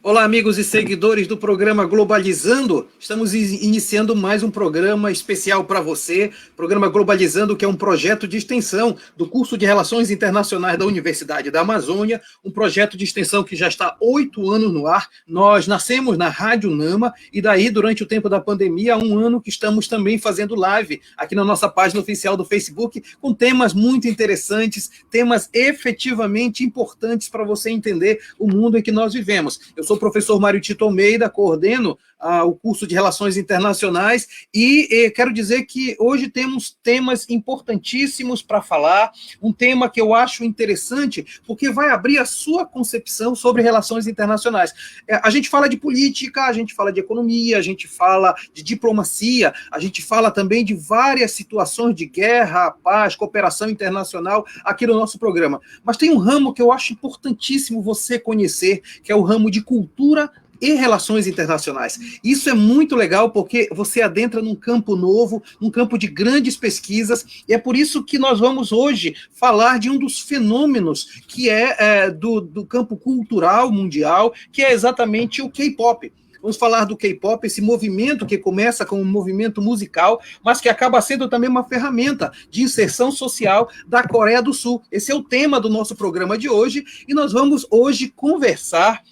Olá, amigos e seguidores do programa Globalizando. Estamos iniciando mais um programa especial para você. Programa Globalizando, que é um projeto de extensão do curso de Relações Internacionais da Universidade da Amazônia, um projeto de extensão que já está há 8 anos no ar. Nós nascemos na Rádio Nama e daí, durante o tempo da pandemia, há um ano que estamos também fazendo live aqui na nossa página oficial do Facebook, com temas muito interessantes, temas efetivamente importantes para você entender o mundo em que nós vivemos. Eu sou o professor Mário Tito Almeida, coordeno o curso de Relações Internacionais e quero dizer que hoje temos temas importantíssimos para falar, um tema que eu acho interessante, porque vai abrir a sua concepção sobre relações internacionais. A gente fala de política, a gente fala de economia, a gente fala de diplomacia, a gente fala também de várias situações de guerra, paz, cooperação internacional aqui no nosso programa. Mas tem um ramo que eu acho importantíssimo você conhecer, que é o ramo de cultura e relações internacionais. Isso é muito legal porque você adentra num campo novo, num campo de grandes pesquisas, e é por isso que nós vamos hoje falar de um dos fenômenos que é do campo cultural mundial, que é exatamente o K-pop. Vamos falar do K-pop, esse movimento que começa como um movimento musical, mas que acaba sendo também uma ferramenta de inserção social da Coreia do Sul. Esse é o tema do nosso programa de hoje, e nós vamos hoje conversar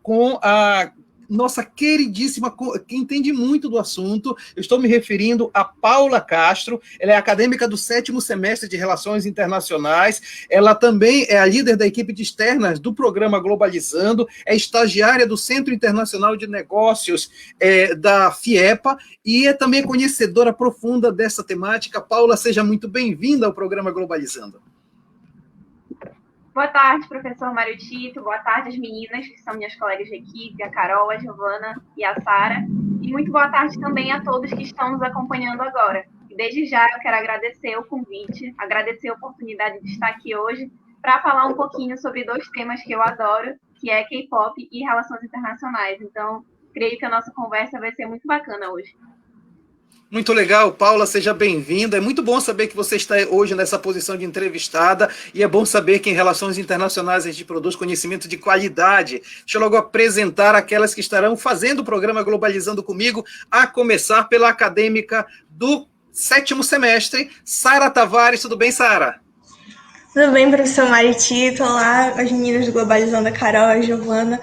com a nossa queridíssima, que entende muito do assunto. Eu estou me referindo a Paula Castro. Ela é acadêmica do 7º semestre de Relações Internacionais. Ela também é a líder da equipe de externas do programa Globalizando, é estagiária do Centro Internacional de Negócios da FIEPA e é também conhecedora profunda dessa temática. Paula, seja muito bem-vinda ao programa Globalizando. Boa tarde, professor Mário Tito. Boa tarde, as meninas, que são minhas colegas de equipe, a Carol, a Giovana e a Sara. E muito boa tarde também a todos que estão nos acompanhando agora. E desde já eu quero agradecer o convite, agradecer a oportunidade de estar aqui hoje para falar um pouquinho sobre 2 temas que eu adoro, que é K-pop e relações internacionais. Então, creio que a nossa conversa vai ser muito bacana hoje. Muito legal, Paula, seja bem-vinda. É muito bom saber que você está hoje nessa posição de entrevistada e é bom saber que em relações internacionais a gente produz conhecimento de qualidade. Deixa eu logo apresentar aquelas que estarão fazendo o programa Globalizando comigo, a começar pela acadêmica do 7º semestre, Sara Tavares. Tudo bem, Sara? Tudo bem, professor Mário Tito? Olá, as meninas do Globalizando, a Carol, a Giovana.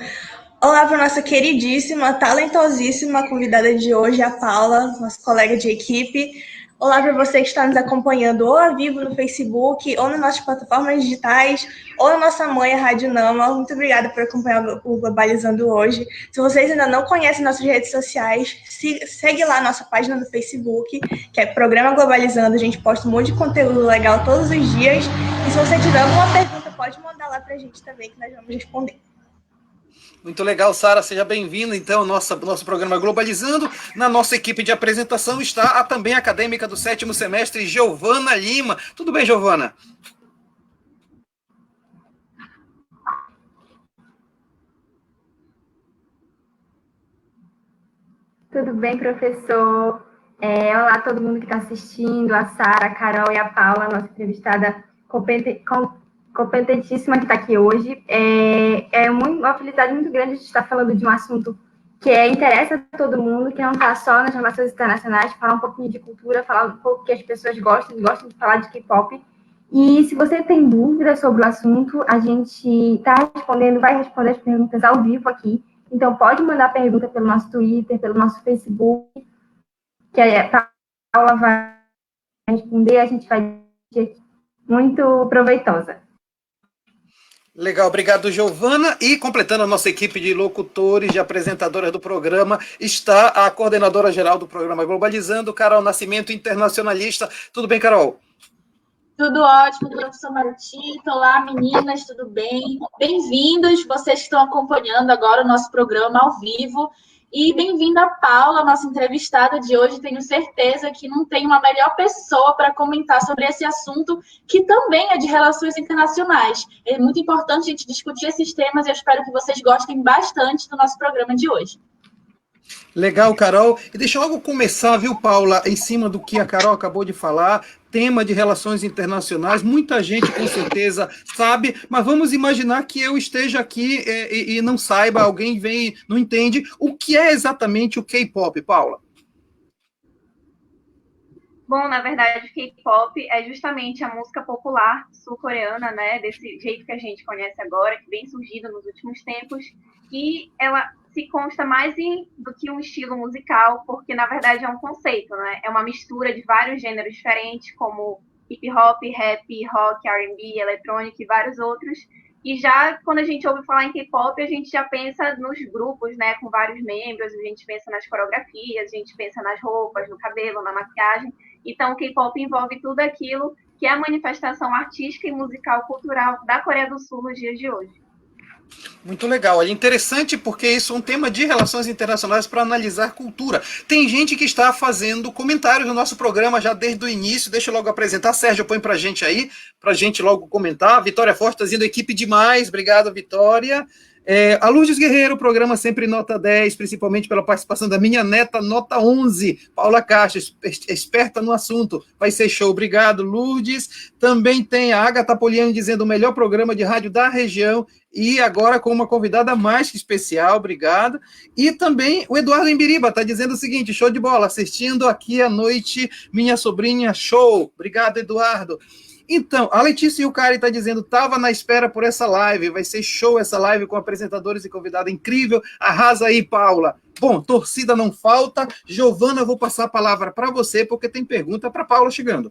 Olá para a nossa queridíssima, talentosíssima convidada de hoje, a Paula, nossa colega de equipe. Olá para você que está nos acompanhando ou ao vivo no Facebook, ou nas nossas plataformas digitais, ou na nossa mãe, a Rádio Nama. Muito obrigada por acompanhar o Globalizando hoje. Se vocês ainda não conhecem nossas redes sociais, segue lá a nossa página no Facebook, que é Programa Globalizando. A gente posta um monte de conteúdo legal todos os dias. E se você tiver alguma pergunta, pode mandar lá para a gente também, que nós vamos responder. Muito legal, Sara, seja bem-vinda, então, ao nosso programa Globalizando. Na nossa equipe de apresentação está também a acadêmica do 7º semestre, Giovana Lima. Tudo bem, Giovana? Tudo bem, professor? Olá a todo mundo que está assistindo, a Sara, a Carol e a Paula, nossa entrevistada competentíssima que está aqui hoje. É uma felicidade muito grande de estar falando de um assunto que interessa a todo mundo, que não está só nas relações internacionais, falar um pouquinho de cultura, falar um pouco que as pessoas gostam de falar de K-pop. E se você tem dúvidas sobre o assunto, a gente está respondendo, vai responder as perguntas ao vivo aqui. Então, pode mandar pergunta pelo nosso Twitter, pelo nosso Facebook, que a Paula vai responder, a gente vai ser muito proveitosa. Legal, obrigado, Giovana. E completando a nossa equipe de locutores, de apresentadoras do programa, está a coordenadora geral do programa Globalizando, Carol Nascimento, internacionalista. Tudo bem, Carol? Tudo ótimo, professor Mário Tito. Olá, meninas, tudo bem? Bem-vindos, vocês que estão acompanhando agora o nosso programa ao vivo. E bem-vinda a Paula, nossa entrevistada de hoje. Tenho certeza que não tem uma melhor pessoa para comentar sobre esse assunto, que também é de relações internacionais. É muito importante a gente discutir esses temas e eu espero que vocês gostem bastante do nosso programa de hoje. Legal, Carol. E deixa eu logo começar, viu, Paula, em cima do que a Carol acabou de falar, tema de relações internacionais, muita gente com certeza sabe, mas vamos imaginar que eu esteja aqui e não saiba, alguém vem, não entende, o que é exatamente o K-pop, Paula? Bom, na verdade, o K-pop é justamente a música popular sul-coreana, né? Desse jeito que a gente conhece agora, que vem surgindo nos últimos tempos. E ela se consta mais do que um estilo musical, porque na verdade é um conceito, né? É uma mistura de vários gêneros diferentes, como hip hop, rap, rock, R&B, eletrônica e vários outros. E já quando a gente ouve falar em K-pop, a gente já pensa nos grupos, né, com vários membros, a gente pensa nas coreografias, a gente pensa nas roupas, no cabelo, na maquiagem. Então, o K-pop envolve tudo aquilo que é a manifestação artística e musical cultural da Coreia do Sul nos dias de hoje. Muito legal. É interessante porque isso é um tema de relações internacionais para analisar cultura. Tem gente que está fazendo comentários no nosso programa já desde o início. Deixa eu logo apresentar. Sérgio, põe para a gente aí, para a gente logo comentar. Vitória Forte está dizendo equipe demais. Obrigado, Vitória. A Lourdes Guerreiro, programa sempre nota 10, principalmente pela participação da minha neta, nota 11. Paula Castro, esperta no assunto. Vai ser show. Obrigado, Lourdes. Também tem a Agatha Poliano dizendo o melhor programa de rádio da região. E agora com uma convidada mais que especial, obrigado. E também o Eduardo Embiriba está dizendo o seguinte, show de bola, assistindo aqui à noite, minha sobrinha, show. Obrigado, Eduardo. Então, a Letícia Yucari está dizendo, estava na espera por essa live, vai ser show essa live com apresentadores e convidada incrível. Arrasa aí, Paula. Bom, torcida não falta. Giovana, eu vou passar a palavra para você, porque tem pergunta para Paula chegando.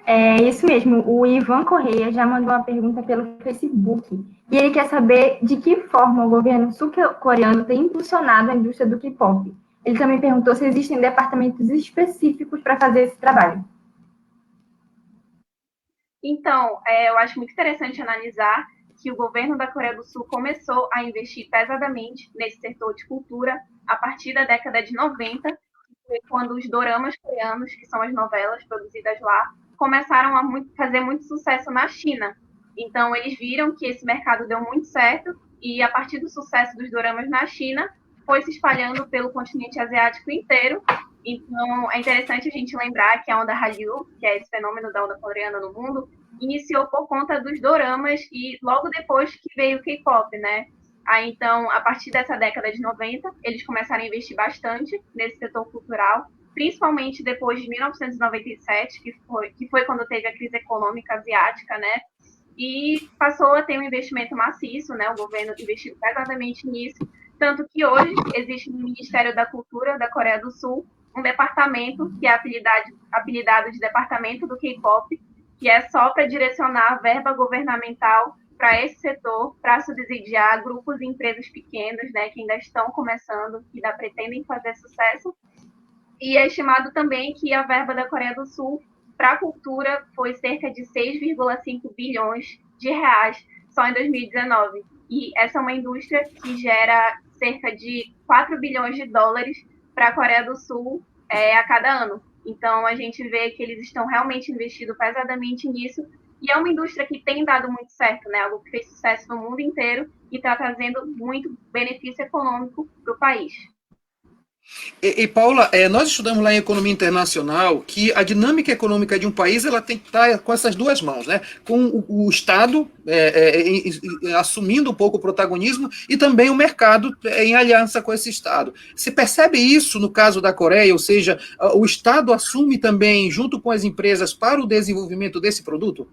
É isso mesmo, o Ivan Correia já mandou uma pergunta pelo Facebook. E ele quer saber de que forma o governo sul-coreano tem impulsionado a indústria do K-pop. Ele também perguntou se existem departamentos específicos para fazer esse trabalho. Então, eu acho muito interessante analisar que o governo da Coreia do Sul começou a investir pesadamente nesse setor de cultura a partir da década de 90, quando os doramas coreanos, que são as novelas produzidas lá, começaram a fazer muito sucesso na China. Então, eles viram que esse mercado deu muito certo e, a partir do sucesso dos doramas na China, foi se espalhando pelo continente asiático inteiro. Então, é interessante a gente lembrar que a onda Hallyu, que é esse fenômeno da onda coreana no mundo, iniciou por conta dos doramas e logo depois que veio o K-pop, né? Aí, então, a partir dessa década de 90, eles começaram a investir bastante nesse setor cultural, principalmente depois de 1997, que foi quando teve a crise econômica asiática, né? E passou a ter um investimento maciço, né? O governo investiu pesadamente nisso, tanto que hoje existe no Ministério da Cultura da Coreia do Sul um departamento que é apelidado de Departamento do K-pop, que é só para direcionar a verba governamental para esse setor, para subsidiar grupos e empresas pequenas, né, que ainda estão começando, que ainda pretendem fazer sucesso. E é estimado também que a verba da Coreia do Sul para a cultura foi cerca de 6,5 bilhões de reais só em 2019. E essa é uma indústria que gera cerca de 4 bilhões de dólares para a Coreia do Sul a cada ano. Então, a gente vê que eles estão realmente investindo pesadamente nisso. E é uma indústria que tem dado muito certo, né? Algo que fez sucesso no mundo inteiro e está trazendo muito benefício econômico para o país. Paula, nós estudamos lá em economia internacional que a dinâmica econômica de um país ela tem que estar com essas duas mãos, né? Com o Estado assumindo um pouco o protagonismo e também o mercado em aliança com esse Estado. Você percebe isso no caso da Coreia, ou seja, o Estado assume também junto com as empresas para o desenvolvimento desse produto?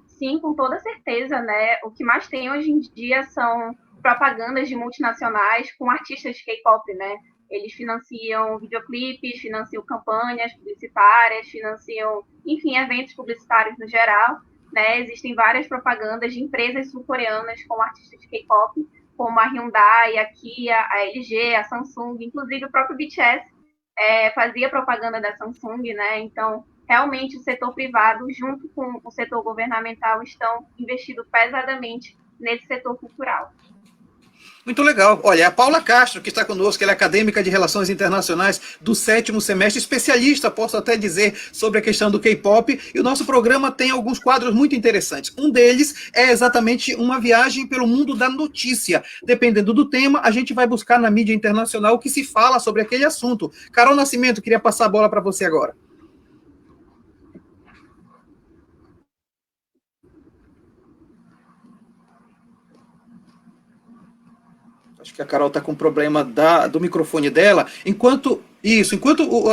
Sim, com toda certeza, né? O que mais tem hoje em dia são propagandas de multinacionais com artistas de K-pop, né? Eles financiam videoclipes, financiam campanhas publicitárias, financiam, enfim, eventos publicitários no geral, né? Existem várias propagandas de empresas sul-coreanas com artistas de K-pop, como a Hyundai, a Kia, a LG, a Samsung, inclusive o próprio BTS fazia propaganda da Samsung, né? Então, realmente, o setor privado, junto com o setor governamental, estão investindo pesadamente nesse setor cultural. Muito legal. Olha, a Paula Castro, que está conosco, ela é acadêmica de Relações Internacionais do 7º semestre, especialista, posso até dizer, sobre a questão do K-pop, e o nosso programa tem alguns quadros muito interessantes. Um deles é exatamente uma viagem pelo mundo da notícia. Dependendo do tema, a gente vai buscar na mídia internacional o que se fala sobre aquele assunto. Carol Nascimento, queria passar a bola para você agora. Acho que a Carol está com problema do microfone dela. Enquanto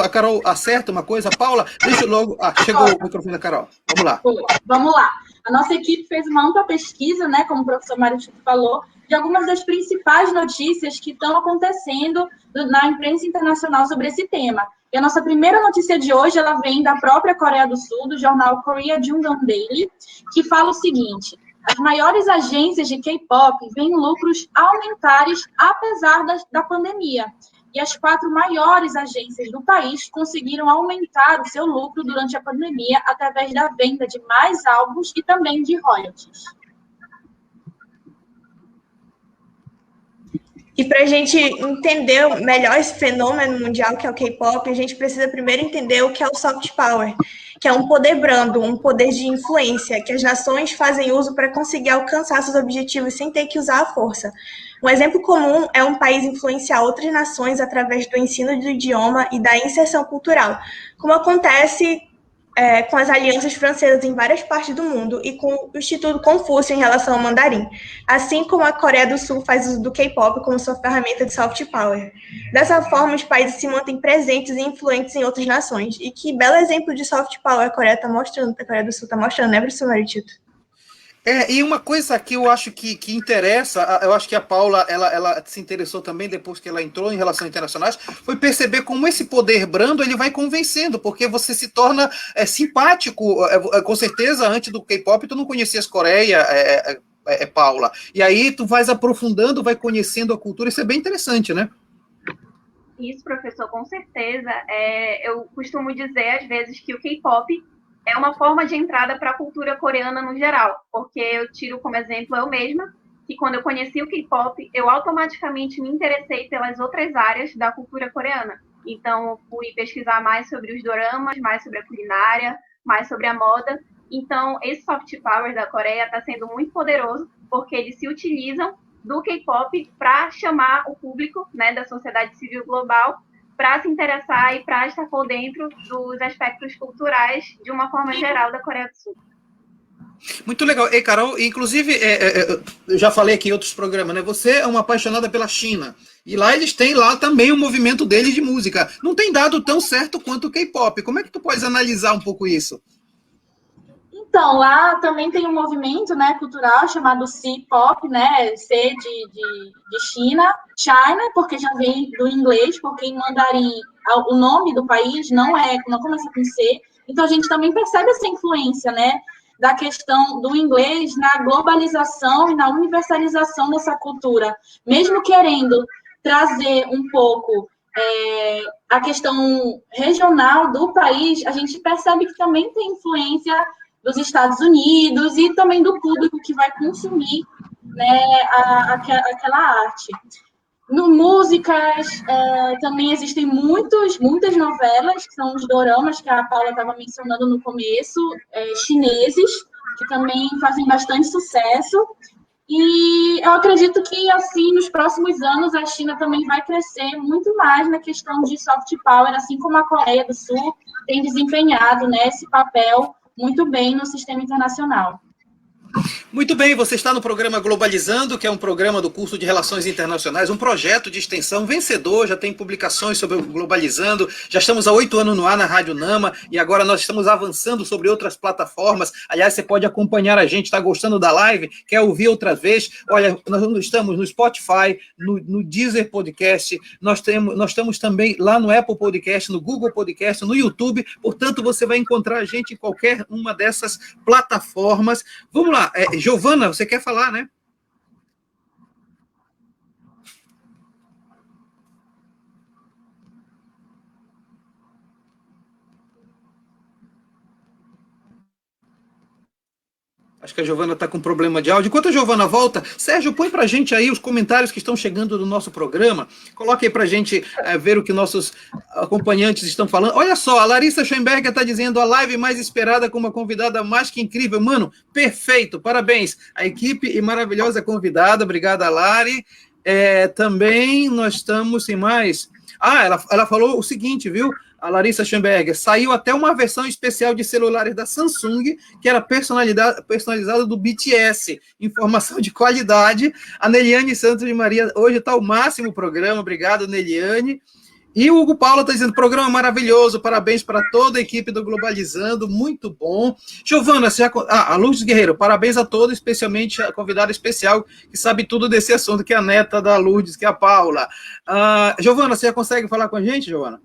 a Carol acerta uma coisa, Paula, deixa eu logo. Ah, chegou o microfone da Carol. Vamos lá. Vamos lá. A nossa equipe fez uma ampla pesquisa, né, como o professor Mário Tito falou, de algumas das principais notícias que estão acontecendo na imprensa internacional sobre esse tema. E a nossa primeira notícia de hoje, ela vem da própria Coreia do Sul, do jornal Korea Jungang Daily, que fala o seguinte: as maiores agências de K-pop veem lucros aumentarem apesar da pandemia. E as 4 maiores agências do país conseguiram aumentar o seu lucro durante a pandemia através da venda de mais álbuns e também de royalties. E para a gente entender melhor esse fenômeno mundial que é o K-pop, a gente precisa primeiro entender o que é o soft power, que é um poder brando, um poder de influência, que as nações fazem uso para conseguir alcançar seus objetivos sem ter que usar a força. Um exemplo comum é um país influenciar outras nações através do ensino do idioma e da inserção cultural, como acontece com as alianças francesas em várias partes do mundo e com o Instituto Confúcio em relação ao mandarim, assim como a Coreia do Sul faz uso do K-pop como sua ferramenta de soft power. Dessa forma, os países se mantêm presentes e influentes em outras nações. E que belo exemplo de soft power a Coreia do Sul está mostrando, né, professor Maritito? E uma coisa que eu acho que interessa, eu acho que a Paula ela se interessou também depois que ela entrou em relações internacionais, foi perceber como esse poder brando ele vai convencendo, porque você se torna simpático, com certeza antes do K-pop tu não conhecias Coreia, Paula, e aí tu vais aprofundando, vai conhecendo a cultura, isso é bem interessante, né? Isso, professor, com certeza. Eu costumo dizer às vezes que o K-pop é uma forma de entrada para a cultura coreana no geral, porque eu tiro como exemplo eu mesma, que quando eu conheci o K-pop, eu automaticamente me interessei pelas outras áreas da cultura coreana. Então, eu fui pesquisar mais sobre os doramas, mais sobre a culinária, mais sobre a moda. Então, esse soft power da Coreia está sendo muito poderoso, porque eles se utilizam do K-pop para chamar o público, né, da sociedade civil global para se interessar e para estar por dentro dos aspectos culturais de uma forma geral da Coreia do Sul. Muito legal. E Carol, inclusive, eu já falei aqui em outros programas, né? Você é uma apaixonada pela China. E lá eles têm lá também o movimento deles de música. Não tem dado tão certo quanto o K-pop. Como é que tu podes analisar um pouco isso? Então, lá também tem um movimento, né, cultural chamado C-pop, né, C de China, China, porque já vem do inglês, porque em mandarim o nome do país não começa com C. Então a gente também percebe essa influência, né, da questão do inglês na globalização e na universalização dessa cultura, mesmo querendo trazer um pouco a questão regional do país, a gente percebe que também tem influência dos Estados Unidos e também do público que vai consumir, né, aquela arte. No músicas, também existem muitas novelas, que são os doramas, que a Paula estava mencionando no começo, chineses, que também fazem bastante sucesso. E eu acredito que, assim, nos próximos anos, a China também vai crescer muito mais na questão de soft power, assim como a Coreia do Sul tem desempenhado, né, esse papel muito bem no sistema internacional. Muito bem, você está no programa Globalizando, que é um programa do curso de Relações Internacionais, um projeto de extensão vencedor, já tem publicações sobre o Globalizando, já estamos há 8 anos no ar na Rádio Nama, e agora nós estamos avançando sobre outras plataformas. Aliás, você pode acompanhar a gente, está gostando da live, quer ouvir outra vez? Olha, nós estamos no Spotify, no Deezer Podcast, nós estamos também lá no Apple Podcast, no Google Podcast, no YouTube, portanto, você vai encontrar a gente em qualquer uma dessas plataformas. Vamos lá, Giovana, você quer falar, né? Acho que a Giovana está com problema de áudio. Enquanto a Giovana volta, Sérgio, põe para a gente aí os comentários que estão chegando do nosso programa. Coloque aí para a gente ver o que nossos acompanhantes estão falando. Olha só, a Larissa Schoenberger está dizendo a live mais esperada com uma convidada mais que incrível. Mano, perfeito, parabéns. A equipe e maravilhosa convidada. Obrigada, Lari. Também nós estamos sem mais... ela falou o seguinte, viu? A Larissa Schoenberger, saiu até uma versão especial de celulares da Samsung, que era personalizada do BTS. Informação de qualidade. A Neliane Santos de Maria, hoje está o máximo o programa. Obrigado, Neliane. E o Hugo Paulo está dizendo, programa maravilhoso, parabéns para toda a equipe do Globalizando, muito bom. Giovana, a Lourdes Guerreiro, parabéns a todos, especialmente a convidada especial, que sabe tudo desse assunto, que é a neta da Lourdes, que é a Paula. Giovana, você já consegue falar com a gente, Giovana?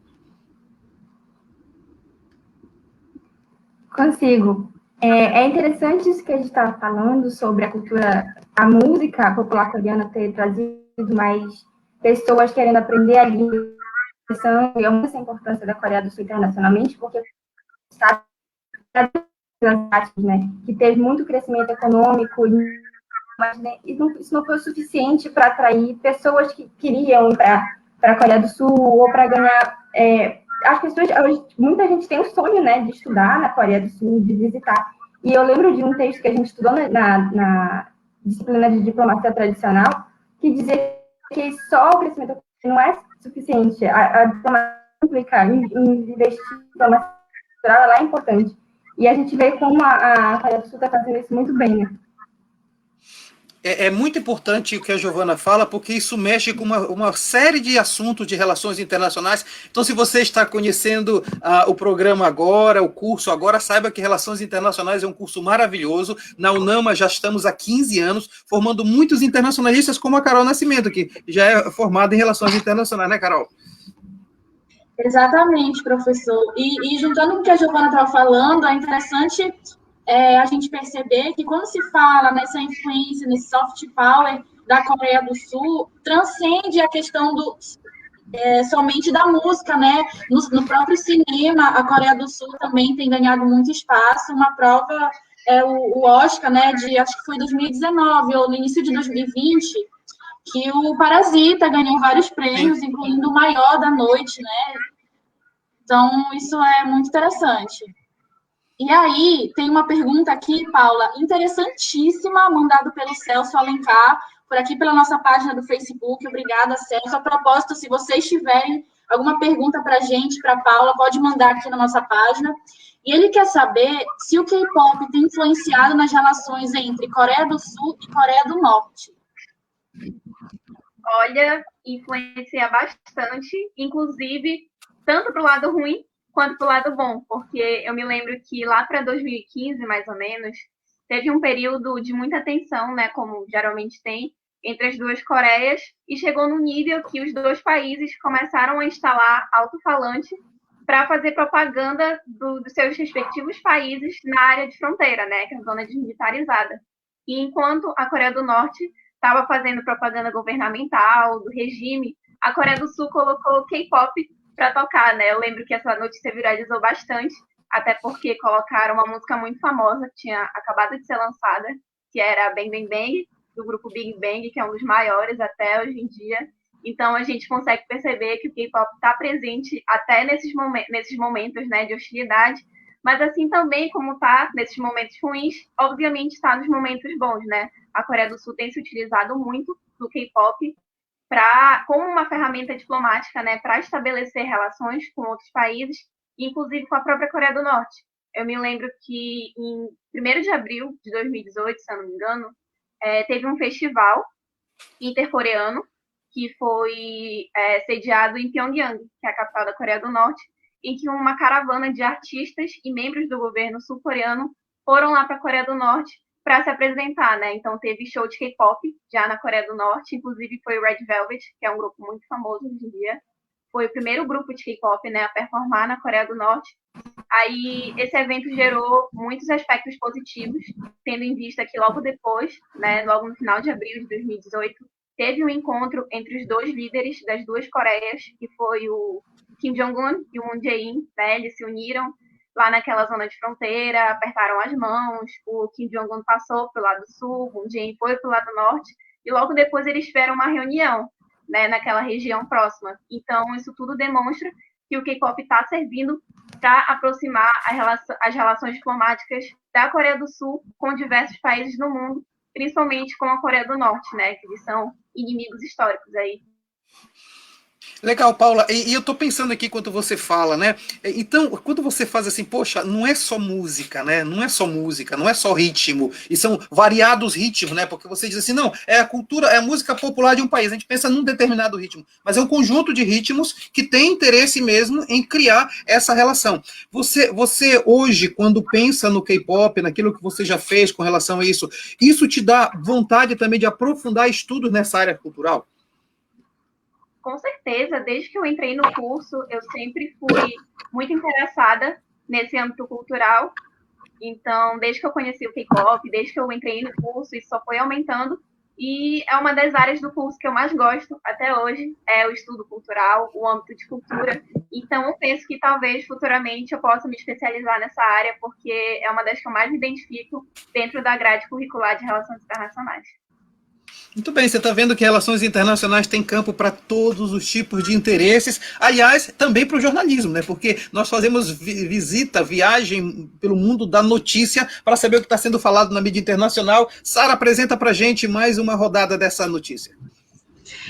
Consigo. É interessante isso que a gente está falando sobre a cultura, a música popular coreana ter trazido mais pessoas querendo aprender a língua e essa importância da Coreia do Sul internacionalmente, porque sabe, né, que teve muito crescimento econômico, mas né, isso não foi o suficiente para atrair pessoas que queriam ir para a Coreia do Sul ou para ganhar... as pessoas, muita gente tem um sonho, né, de estudar na Coreia do Sul, de visitar. E eu lembro de um texto que a gente estudou na disciplina de diplomacia tradicional, que dizia que só o crescimento não é suficiente. A diplomacia implica em investir em diplomacia cultural, ela é importante. E a gente vê como a Coreia do Sul está fazendo isso muito bem, né? É muito importante o que a Giovana fala, porque isso mexe com uma série de assuntos de relações internacionais. Então, se você está conhecendo o programa agora, o curso agora, saiba que Relações Internacionais é um curso maravilhoso. Na UNAMA já estamos há 15 anos, formando muitos internacionalistas, como a Carol Nascimento, que já é formada em Relações Internacionais, né, Carol? Exatamente, professor. E juntando com o que a Giovana estava falando, é interessante... a gente perceber que quando se fala nessa influência, nesse soft power da Coreia do Sul, transcende a questão somente da música, né? No próprio cinema, a Coreia do Sul também tem ganhado muito espaço. Uma prova é o Oscar, né? Acho que foi 2019 ou no início de 2020, que o Parasita ganhou vários prêmios, incluindo o maior da noite, né? Então, isso é muito interessante. E aí, tem uma pergunta aqui, Paula, interessantíssima, mandada pelo Celso Alencar, por aqui pela nossa página do Facebook. Obrigada, Celso. A propósito, se vocês tiverem alguma pergunta para a gente, para a Paula, pode mandar aqui na nossa página. E ele quer saber se o K-pop tem influenciado nas relações entre Coreia do Sul e Coreia do Norte. Olha, influencia bastante, inclusive, tanto para o lado ruim, quanto para o lado bom, porque eu me lembro que lá para 2015, mais ou menos, teve um período de muita tensão, né, como geralmente tem, entre as duas Coreias, e chegou no nível que os dois países começaram a instalar alto-falante para fazer propaganda dos seus respectivos países na área de fronteira, né, que é a zona desmilitarizada. E enquanto a Coreia do Norte estava fazendo propaganda governamental, do regime, a Coreia do Sul colocou K-pop para tocar, né? Eu lembro que essa notícia viralizou bastante, até porque colocaram uma música muito famosa que tinha acabado de ser lançada, que era Bang Bang Bang, do grupo Big Bang, que é um dos maiores até hoje em dia. Então, a gente consegue perceber que o K-pop está presente até nesses momentos, né, de hostilidade, mas assim também como está nesses momentos ruins, obviamente está nos momentos bons, né? A Coreia do Sul tem se utilizado muito do K-pop como uma ferramenta diplomática, né, para estabelecer relações com outros países, inclusive com a própria Coreia do Norte. Eu me lembro que em 1º de abril de 2018, se eu não me engano, teve um festival intercoreano que foi sediado em Pyongyang, que é a capital da Coreia do Norte, em que uma caravana de artistas e membros do governo sul-coreano foram lá para a Coreia do Norte para se apresentar, né? Então teve show de K-pop já na Coreia do Norte, inclusive foi o Red Velvet, que é um grupo muito famoso hoje em dia. Foi o primeiro grupo de K-pop, né, a performar na Coreia do Norte. Aí esse evento gerou muitos aspectos positivos, tendo em vista que logo depois, né, logo no final de abril de 2018, teve um encontro entre os dois líderes das duas Coreias, que foi o Kim Jong-un e o Moon Jae-in, né? Eles se uniram lá naquela zona de fronteira, apertaram as mãos, o Kim Jong-un passou para o lado sul, o Moon Jae-in foi para o lado norte, e logo depois eles tiveram uma reunião, né, naquela região próxima. Então, isso tudo demonstra que o K-pop está servindo para aproximar as relações diplomáticas da Coreia do Sul com diversos países do mundo, principalmente com a Coreia do Norte, né, que eles são inimigos históricos aí. Legal, Paula. E eu tô pensando aqui enquanto você fala, né? Então, quando você faz assim, poxa, não é só música, né? Não é só música, não é só ritmo, e são variados ritmos, né? Porque você diz assim, não, é a cultura, é a música popular de um país. A gente pensa num determinado ritmo, mas é um conjunto de ritmos que tem interesse mesmo em criar essa relação. Você hoje, quando pensa no K-pop, naquilo que você já fez com relação a isso te dá vontade também de aprofundar estudos nessa área cultural? Com certeza, desde que eu entrei no curso, eu sempre fui muito interessada nesse âmbito cultural. Então, desde que eu conheci o K-pop, desde que eu entrei no curso, isso só foi aumentando. E é uma das áreas do curso que eu mais gosto até hoje, é o estudo cultural, o âmbito de cultura. Então, eu penso que talvez futuramente eu possa me especializar nessa área, porque é uma das que eu mais me identifico dentro da grade curricular de Relações Internacionais. Muito bem, você está vendo que relações internacionais têm campo para todos os tipos de interesses, aliás, também para o jornalismo, né? Porque nós fazemos viagem pelo mundo da notícia para saber o que está sendo falado na mídia internacional. Sara, apresenta para a gente mais uma rodada dessa notícia.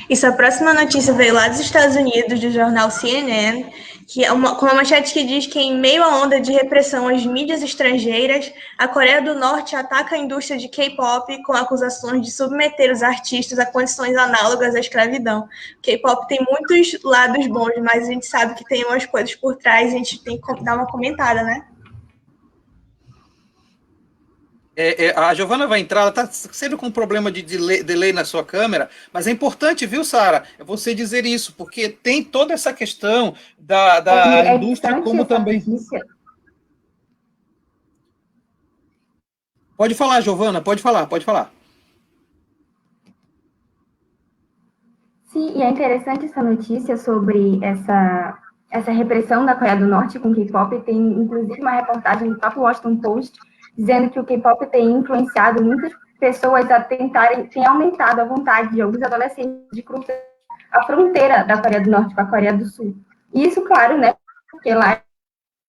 Isso, a próxima notícia veio lá dos Estados Unidos, do jornal CNN, que é com uma manchete que diz que, em meio à onda de repressão às mídias estrangeiras, a Coreia do Norte ataca a indústria de K-pop com acusações de submeter os artistas a condições análogas à escravidão. K-pop tem muitos lados bons, mas a gente sabe que tem umas coisas por trás, a gente tem que dar uma comentada, né? A Giovana vai entrar, ela está sempre com um problema de delay na sua câmera, mas é importante, viu, Sara, você dizer isso, porque tem toda essa questão da indústria como também... Notícia. Pode falar, Giovana, pode falar. Sim, e é interessante essa notícia sobre essa repressão da Coreia do Norte com o K-pop. Tem, inclusive, uma reportagem do próprio Washington Post dizendo que o K-pop tem influenciado muitas pessoas a tentarem, tem aumentado a vontade de alguns adolescentes de cruzar a fronteira da Coreia do Norte com a Coreia do Sul. E isso, claro, né, porque lá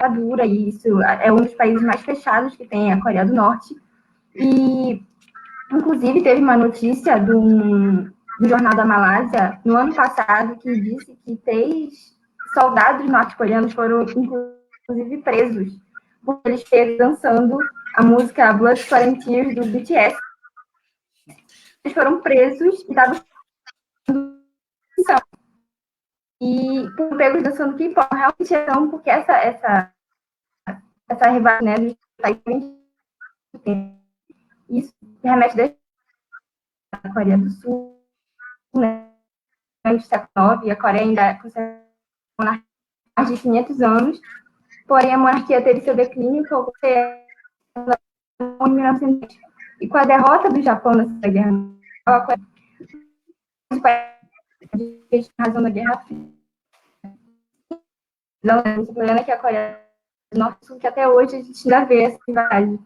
é dura, e isso é um dos países mais fechados que tem a Coreia do Norte. E, inclusive, teve uma notícia do Jornal da Malásia, no ano passado, que disse que 3 soldados norte-coreanos foram, inclusive, presos, porque eles estavam dançando a música Blood, Sweat and Tears do BTS. Eles foram presos e estavam e foram pegos dançando K-pop. Realmente é tão, porque essa rivalidade, né, dos países, isso remete desde a Coreia do Sul, né, no século IX, e a Coreia ainda consegue monarquia há mais de 500 anos, porém a monarquia teve seu declínio, que ocorreu em 1900. E com a derrota do Japão na Segunda Guerra Mundial, a Coreia razão da Guerra Fria. O problema é que a Coreia do Norte, que até hoje a gente ainda vê essa rivalidade.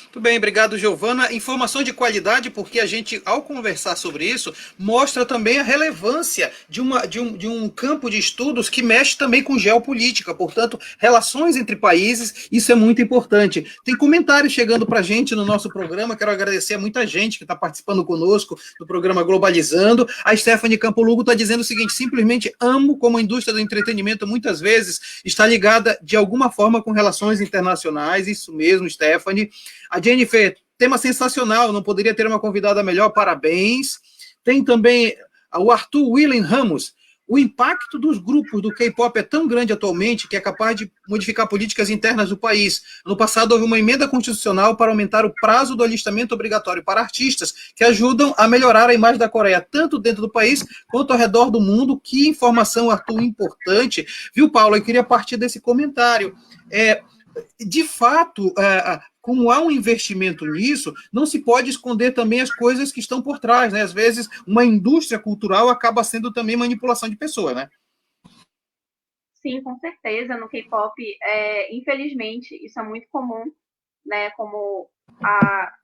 Muito bem, obrigado, Giovana. Informação de qualidade, porque a gente, ao conversar sobre isso, mostra também a relevância de um campo de estudos que mexe também com geopolítica, portanto, relações entre países, isso é muito importante. Tem comentários chegando para a gente no nosso programa, quero agradecer a muita gente que está participando conosco do programa Globalizando. A Stephanie Campolugo está dizendo o seguinte: simplesmente amo como a indústria do entretenimento muitas vezes está ligada de alguma forma com relações internacionais, isso mesmo, Stephanie. A Jennifer, tema sensacional, não poderia ter uma convidada melhor, parabéns. Tem também o Arthur William Ramos. O impacto dos grupos do K-pop é tão grande atualmente que é capaz de modificar políticas internas do país. No passado, houve uma emenda constitucional para aumentar o prazo do alistamento obrigatório para artistas, que ajudam a melhorar a imagem da Coreia, tanto dentro do país quanto ao redor do mundo. Que informação, Arthur, importante. Viu, Paulo? Eu queria partir desse comentário. De fato, como há um investimento nisso, não se pode esconder também as coisas que estão por trás, né? Às vezes, uma indústria cultural acaba sendo também manipulação de pessoas, né? Sim, com certeza. No K-pop, infelizmente, isso é muito comum, né? Como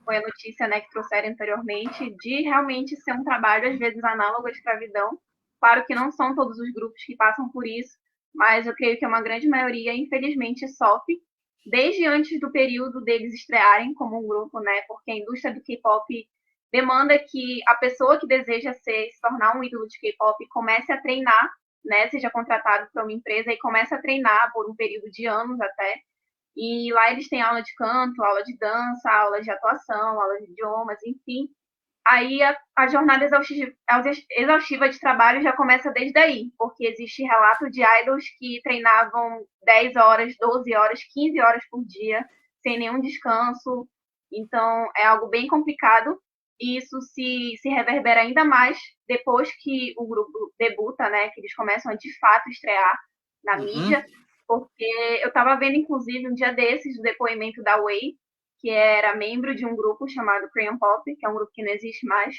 foi a notícia, né, que trouxeram anteriormente, de realmente ser um trabalho, às vezes, análogo à escravidão. Claro que não são todos os grupos que passam por isso, mas eu creio que uma grande maioria, infelizmente, sofre desde antes do período deles estrearem como um grupo, né? Porque a indústria do K-pop demanda que a pessoa que deseja se tornar um ídolo de K-pop comece a treinar, né? Seja contratado por uma empresa e comece a treinar por um período de anos até. E lá eles têm aula de canto, aula de dança, aula de atuação, aula de idiomas, enfim. Aí a jornada exaustiva de trabalho já começa desde aí, porque existe relato de idols que treinavam 10 horas, 12 horas, 15 horas por dia, sem nenhum descanso. Então, é algo bem complicado. E isso se reverbera ainda mais depois que o grupo debuta, né? Que eles começam a, de fato, estrear na mídia. Porque eu estava vendo, inclusive, um dia desses, o depoimento da Wei, que era membro de um grupo chamado Crayon Pop, que é um grupo que não existe mais,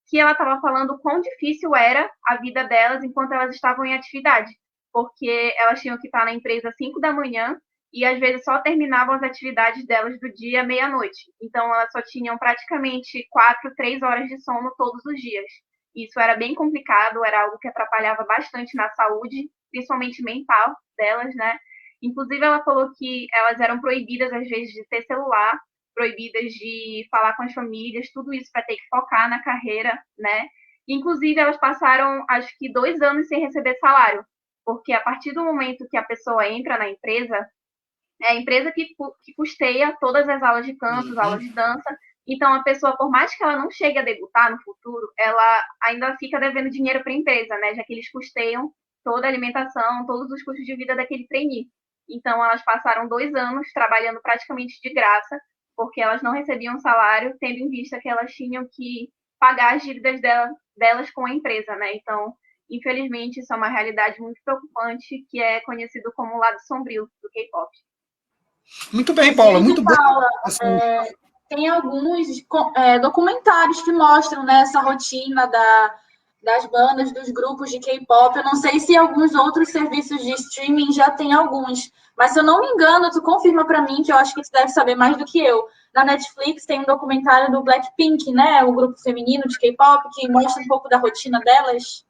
que ela estava falando o quão difícil era a vida delas enquanto elas estavam em atividade, porque elas tinham que estar na empresa às 5 da manhã e às vezes só terminavam as atividades delas do dia meia-noite. Então elas só tinham praticamente 4, 3 horas de sono todos os dias. Isso era bem complicado, era algo que atrapalhava bastante na saúde, principalmente mental delas, né? Inclusive, ela falou que elas eram proibidas, às vezes, de ter celular, proibidas de falar com as famílias, tudo isso para ter que focar na carreira, né? Inclusive, elas passaram, acho que 2 anos sem receber salário, porque a partir do momento que a pessoa entra na empresa, é a empresa que custeia todas as aulas de canto, aulas de dança. Então, a pessoa, por mais que ela não chegue a debutar no futuro, ela ainda fica devendo dinheiro para a empresa, né? Já que eles custeiam toda a alimentação, todos os custos de vida daquele trainee. Então, elas passaram 2 anos trabalhando praticamente de graça, porque elas não recebiam salário, tendo em vista que elas tinham que pagar as dívidas delas com a empresa, né? Então, infelizmente, isso é uma realidade muito preocupante, que é conhecido como o lado sombrio do K-pop. Muito bem, Paula, muito bom. Paula, tem alguns documentários que mostram, né, essa rotina das bandas, dos grupos de K-pop. Eu não sei se alguns outros serviços de streaming já tem alguns, mas se eu não me engano, tu confirma para mim, que eu acho que tu deve saber mais do que eu. Na Netflix tem um documentário do Blackpink, né, o grupo feminino de K-pop, que mostra um pouco da rotina delas.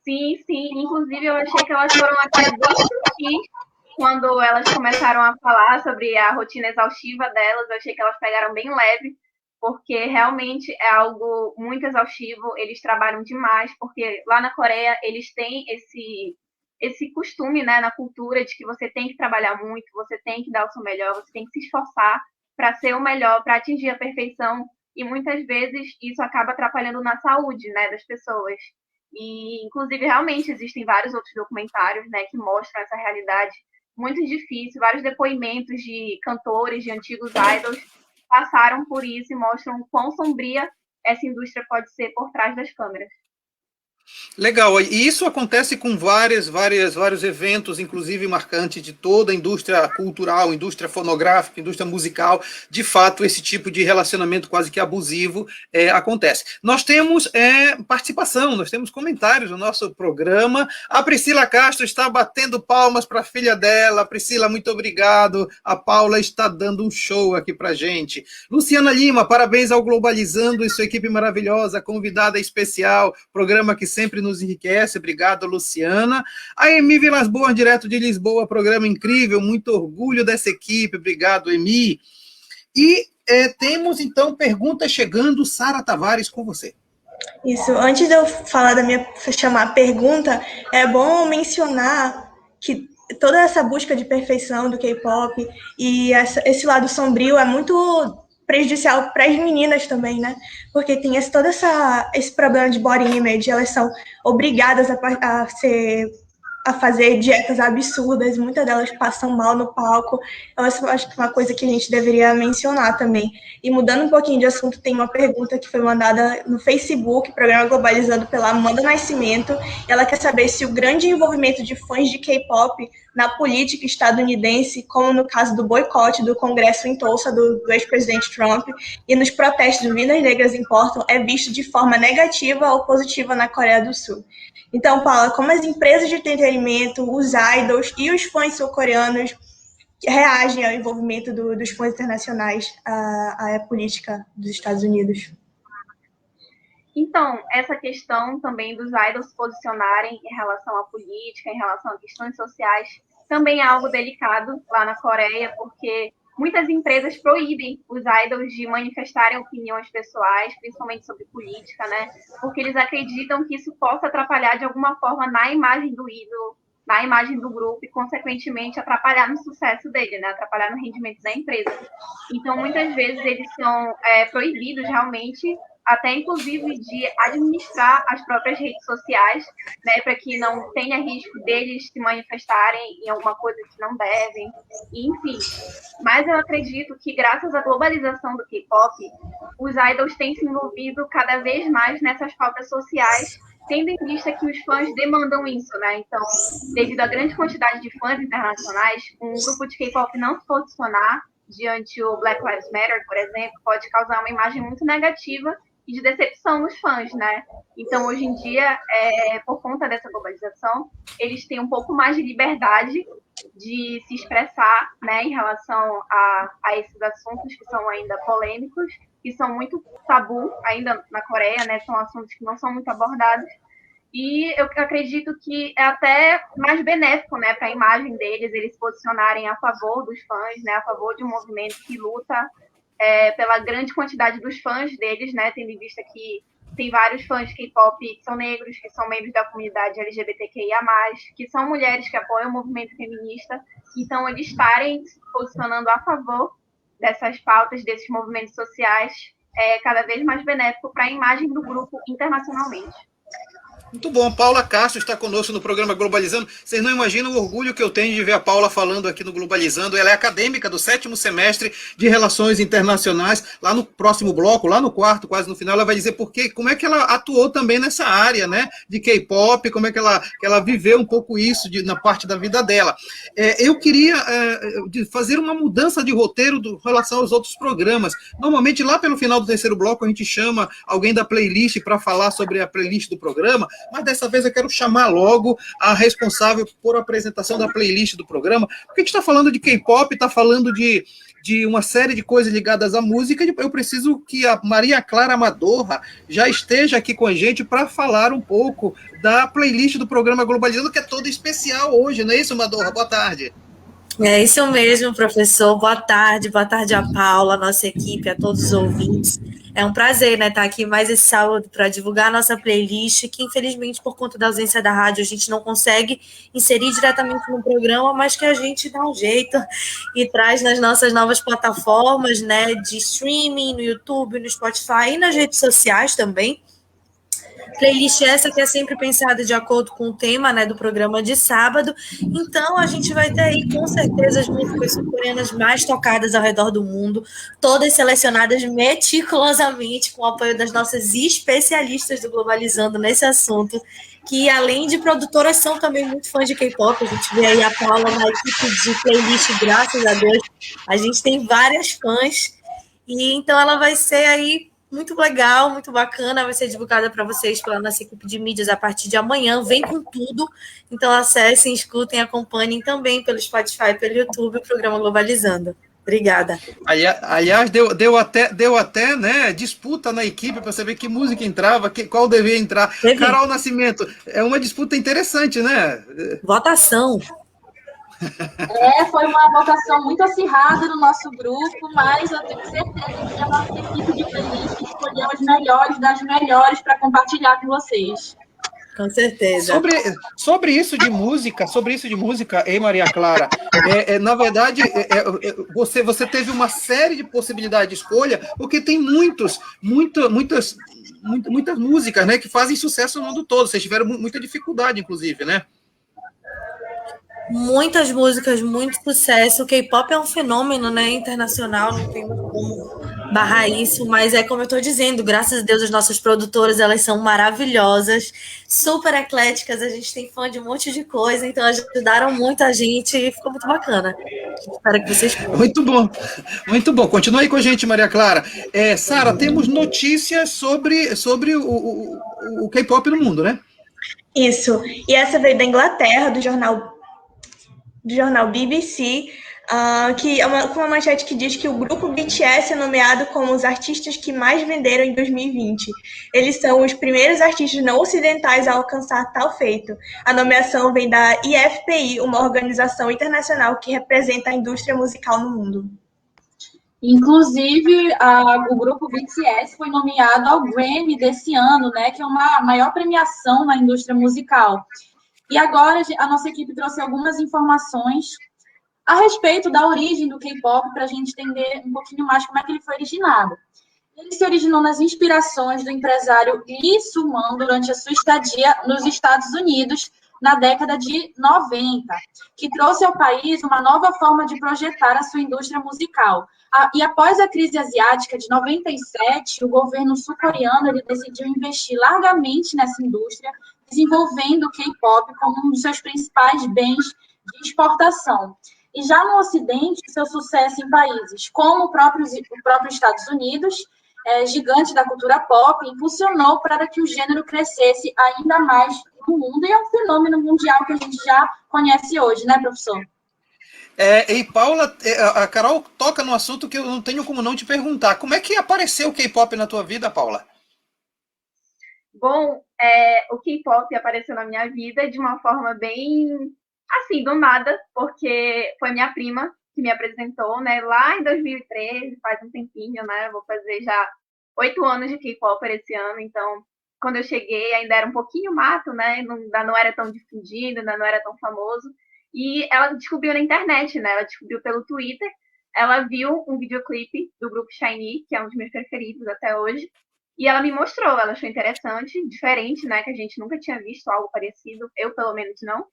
Sim, sim. Inclusive, eu achei que elas foram até bem sutis quando elas começaram a falar sobre a rotina exaustiva delas. Eu achei que elas pegaram bem leve, porque realmente é algo muito exaustivo, eles trabalham demais, porque lá na Coreia eles têm esse costume, né, na cultura, de que você tem que trabalhar muito, você tem que dar o seu melhor, você tem que se esforçar para ser o melhor, para atingir a perfeição, e muitas vezes isso acaba atrapalhando na saúde, né, das pessoas. E, inclusive, realmente existem vários outros documentários, né, que mostram essa realidade muito difícil, vários depoimentos de cantores, de antigos idols, passaram por isso e mostram o quão sombria essa indústria pode ser por trás das câmeras. Legal, e isso acontece com vários eventos, inclusive marcantes de toda a indústria cultural, indústria fonográfica, indústria musical. De fato, esse tipo de relacionamento quase que abusivo acontece. Nós temos participação, nós temos comentários no nosso programa. A Priscila Castro está batendo palmas para a filha dela. Priscila, muito obrigado. A Paula está dando um show aqui para a gente. Luciana Lima, parabéns ao Globalizando e sua equipe maravilhosa, convidada especial, programa que sempre nos enriquece. Obrigado, Luciana. A Emi Vilas Boas, direto de Lisboa, programa incrível, muito orgulho dessa equipe. Obrigado, Emi. E temos, então, perguntas chegando. Sara Tavares, com você. Isso, antes de eu chamar a pergunta, é bom mencionar que toda essa busca de perfeição do K-pop e esse lado sombrio é muito prejudicial para as meninas também, né? Porque tem todo esse problema de body image, elas são obrigadas a fazer dietas absurdas, muitas delas passam mal no palco. Então, eu acho que é uma coisa que a gente deveria mencionar também. E mudando um pouquinho de assunto, tem uma pergunta que foi mandada no Facebook, programa Globalizando, pela Amanda Nascimento. Ela quer saber se o grande envolvimento de fãs de K-pop na política estadunidense, como no caso do boicote do Congresso em Tulsa do ex-presidente Trump, e nos protestos Vidas Negras Importam, é visto de forma negativa ou positiva na Coreia do Sul. Então, Paula, como as empresas de entretenimento, os idols e os fãs sul-coreanos reagem ao envolvimento dos fãs internacionais à política dos Estados Unidos? Então, essa questão também dos idols se posicionarem em relação à política, em relação a questões sociais, também é algo delicado lá na Coreia, porque muitas empresas proíbem os idols de manifestarem opiniões pessoais, principalmente sobre política, né? Porque eles acreditam que isso possa atrapalhar de alguma forma na imagem do ídolo, na imagem do grupo e, consequentemente, atrapalhar no sucesso dele, né? Atrapalhar no rendimento da empresa. Então, muitas vezes, eles são proibidos realmente, até inclusive de administrar as próprias redes sociais, né, para que não tenha risco deles se manifestarem em alguma coisa que não devem, enfim. Mas eu acredito que, graças à globalização do K-pop, os idols têm se envolvido cada vez mais nessas pautas sociais, tendo em vista que os fãs demandam isso, né? Então, devido à grande quantidade de fãs internacionais, um grupo de K-pop não se posicionar diante o Black Lives Matter, por exemplo, pode causar uma imagem muito negativa e de decepção nos fãs, né? Então, hoje em dia, por conta dessa globalização, eles têm um pouco mais de liberdade de se expressar, né, em relação a esses assuntos que são ainda polêmicos, que são muito tabu ainda na Coreia, né? São assuntos que não são muito abordados. E eu acredito que é até mais benéfico, né, para a imagem deles, eles se posicionarem a favor dos fãs, né, a favor de um movimento que luta pela grande quantidade dos fãs deles, né, tendo em vista que tem vários fãs de K-pop que são negros, que são membros da comunidade LGBTQIA+, que são mulheres que apoiam o movimento feminista. Então, eles estarem se posicionando a favor dessas pautas, desses movimentos sociais, é cada vez mais benéfico para a imagem do grupo internacionalmente. Muito bom, Paula Castro está conosco no programa Globalizando. Vocês não imaginam o orgulho que eu tenho de ver a Paula falando aqui no Globalizando. Ela é acadêmica do 7º semestre de Relações Internacionais. Lá no próximo bloco, lá no quarto, quase no final, ela vai dizer como é que ela atuou também nessa área, né, de K-pop, como é que ela viveu um pouco isso na parte da vida dela. Eu queria fazer uma mudança de roteiro em relação aos outros programas. Normalmente, lá pelo final do terceiro bloco, a gente chama alguém da playlist para falar sobre a playlist do programa, mas dessa vez eu quero chamar logo a responsável por apresentação da playlist do programa, porque a gente está falando de K-pop, está falando de uma série de coisas ligadas à música. Eu preciso que a Maria Clara Madorra já esteja aqui com a gente para falar um pouco da playlist do programa Globalizando, que é toda especial hoje, não é isso, Madorra? Boa tarde. É isso mesmo, professor. Boa tarde a Paula, a nossa equipe, a todos os ouvintes. É um prazer, né, estar aqui mais esse sábado para divulgar a nossa playlist, que infelizmente, por conta da ausência da rádio, a gente não consegue inserir diretamente no programa, mas que a gente dá um jeito e traz nas nossas novas plataformas, né, de streaming, no YouTube, no Spotify e nas redes sociais também. Playlist essa que é sempre pensada de acordo com o tema, né, do programa de sábado. Então, a gente vai ter aí, com certeza, as músicas sul-coreanas mais tocadas ao redor do mundo, todas selecionadas meticulosamente com o apoio das nossas especialistas do Globalizando nesse assunto, que, além de produtoras, são também muito fãs de K-pop. A gente vê aí a Paula na equipe de playlist, graças a Deus. A gente tem várias fãs, e então ela vai ser aí muito legal, muito bacana, vai ser divulgada para vocês pela nossa equipe de mídias a partir de amanhã, vem com tudo, então acessem, escutem, acompanhem também pelo Spotify, pelo YouTube, o programa Globalizando. Obrigada. Aliás, deu até né, disputa na equipe para saber que música entrava, qual devia entrar. Carol Nascimento, é uma disputa interessante, né? Votação. Foi uma votação muito acirrada no nosso grupo, mas eu tenho certeza que a nossa equipe de playlist escolheu as melhores das melhores para compartilhar com vocês. Com certeza. Sobre isso de música, ei, Maria Clara, na verdade, você teve uma série de possibilidades de escolha, porque tem muitas músicas, né, que fazem sucesso no mundo todo. Vocês tiveram muita dificuldade, inclusive, né? Muitas músicas, muito sucesso. O K-pop é um fenômeno, né, internacional, não tem como barrar isso, mas é como eu estou dizendo, graças a Deus as nossas produtoras, elas são maravilhosas, super ecléticas, a gente tem fã de um monte de coisa, então ajudaram muito a gente e ficou muito bacana. Espero que vocês curtam. Muito bom, muito bom. Continue aí com a gente, Maria Clara. Sara, temos notícias sobre o K-pop no mundo, né? Isso. E essa veio da Inglaterra, do jornal BBC, que é com uma manchete que diz que o grupo BTS é nomeado como os artistas que mais venderam em 2020. Eles são os primeiros artistas não ocidentais a alcançar tal feito. A nomeação vem da IFPI, uma organização internacional que representa a indústria musical no mundo. Inclusive, o grupo BTS foi nomeado ao Grammy desse ano, né, que é uma maior premiação na indústria musical. E agora a nossa equipe trouxe algumas informações a respeito da origem do K-pop, para a gente entender um pouquinho mais como é que ele foi originado. Ele se originou nas inspirações do empresário Lee Soo-man durante a sua estadia nos Estados Unidos, na década de 90, que trouxe ao país uma nova forma de projetar a sua indústria musical. E após a crise asiática de 97, o governo sul-coreano ele decidiu investir largamente nessa indústria, desenvolvendo o K-pop como um dos seus principais bens de exportação. E já no Ocidente, seu sucesso em países como o próprio Estados Unidos, gigante da cultura pop, impulsionou para que o gênero crescesse ainda mais no mundo, e é um fenômeno mundial que a gente já conhece hoje, né, professor? E Paula, a Carol toca no assunto que eu não tenho como não te perguntar. Como é que apareceu o K-pop na tua vida, Paula? Bom, o K-pop apareceu na minha vida de uma forma bem, assim, do nada, porque foi minha prima que me apresentou, né, lá em 2013, faz um tempinho, né, eu vou fazer já 8 anos de K-pop esse ano, então, quando eu cheguei, ainda era um pouquinho mato, né, ainda não era tão difundido, ainda não era tão famoso, e ela descobriu na internet, né, ela descobriu pelo Twitter, ela viu um videoclipe do grupo SHINee, que é um dos meus preferidos até hoje, e ela me mostrou, ela achou interessante, diferente, né, que a gente nunca tinha visto algo parecido, eu pelo menos não.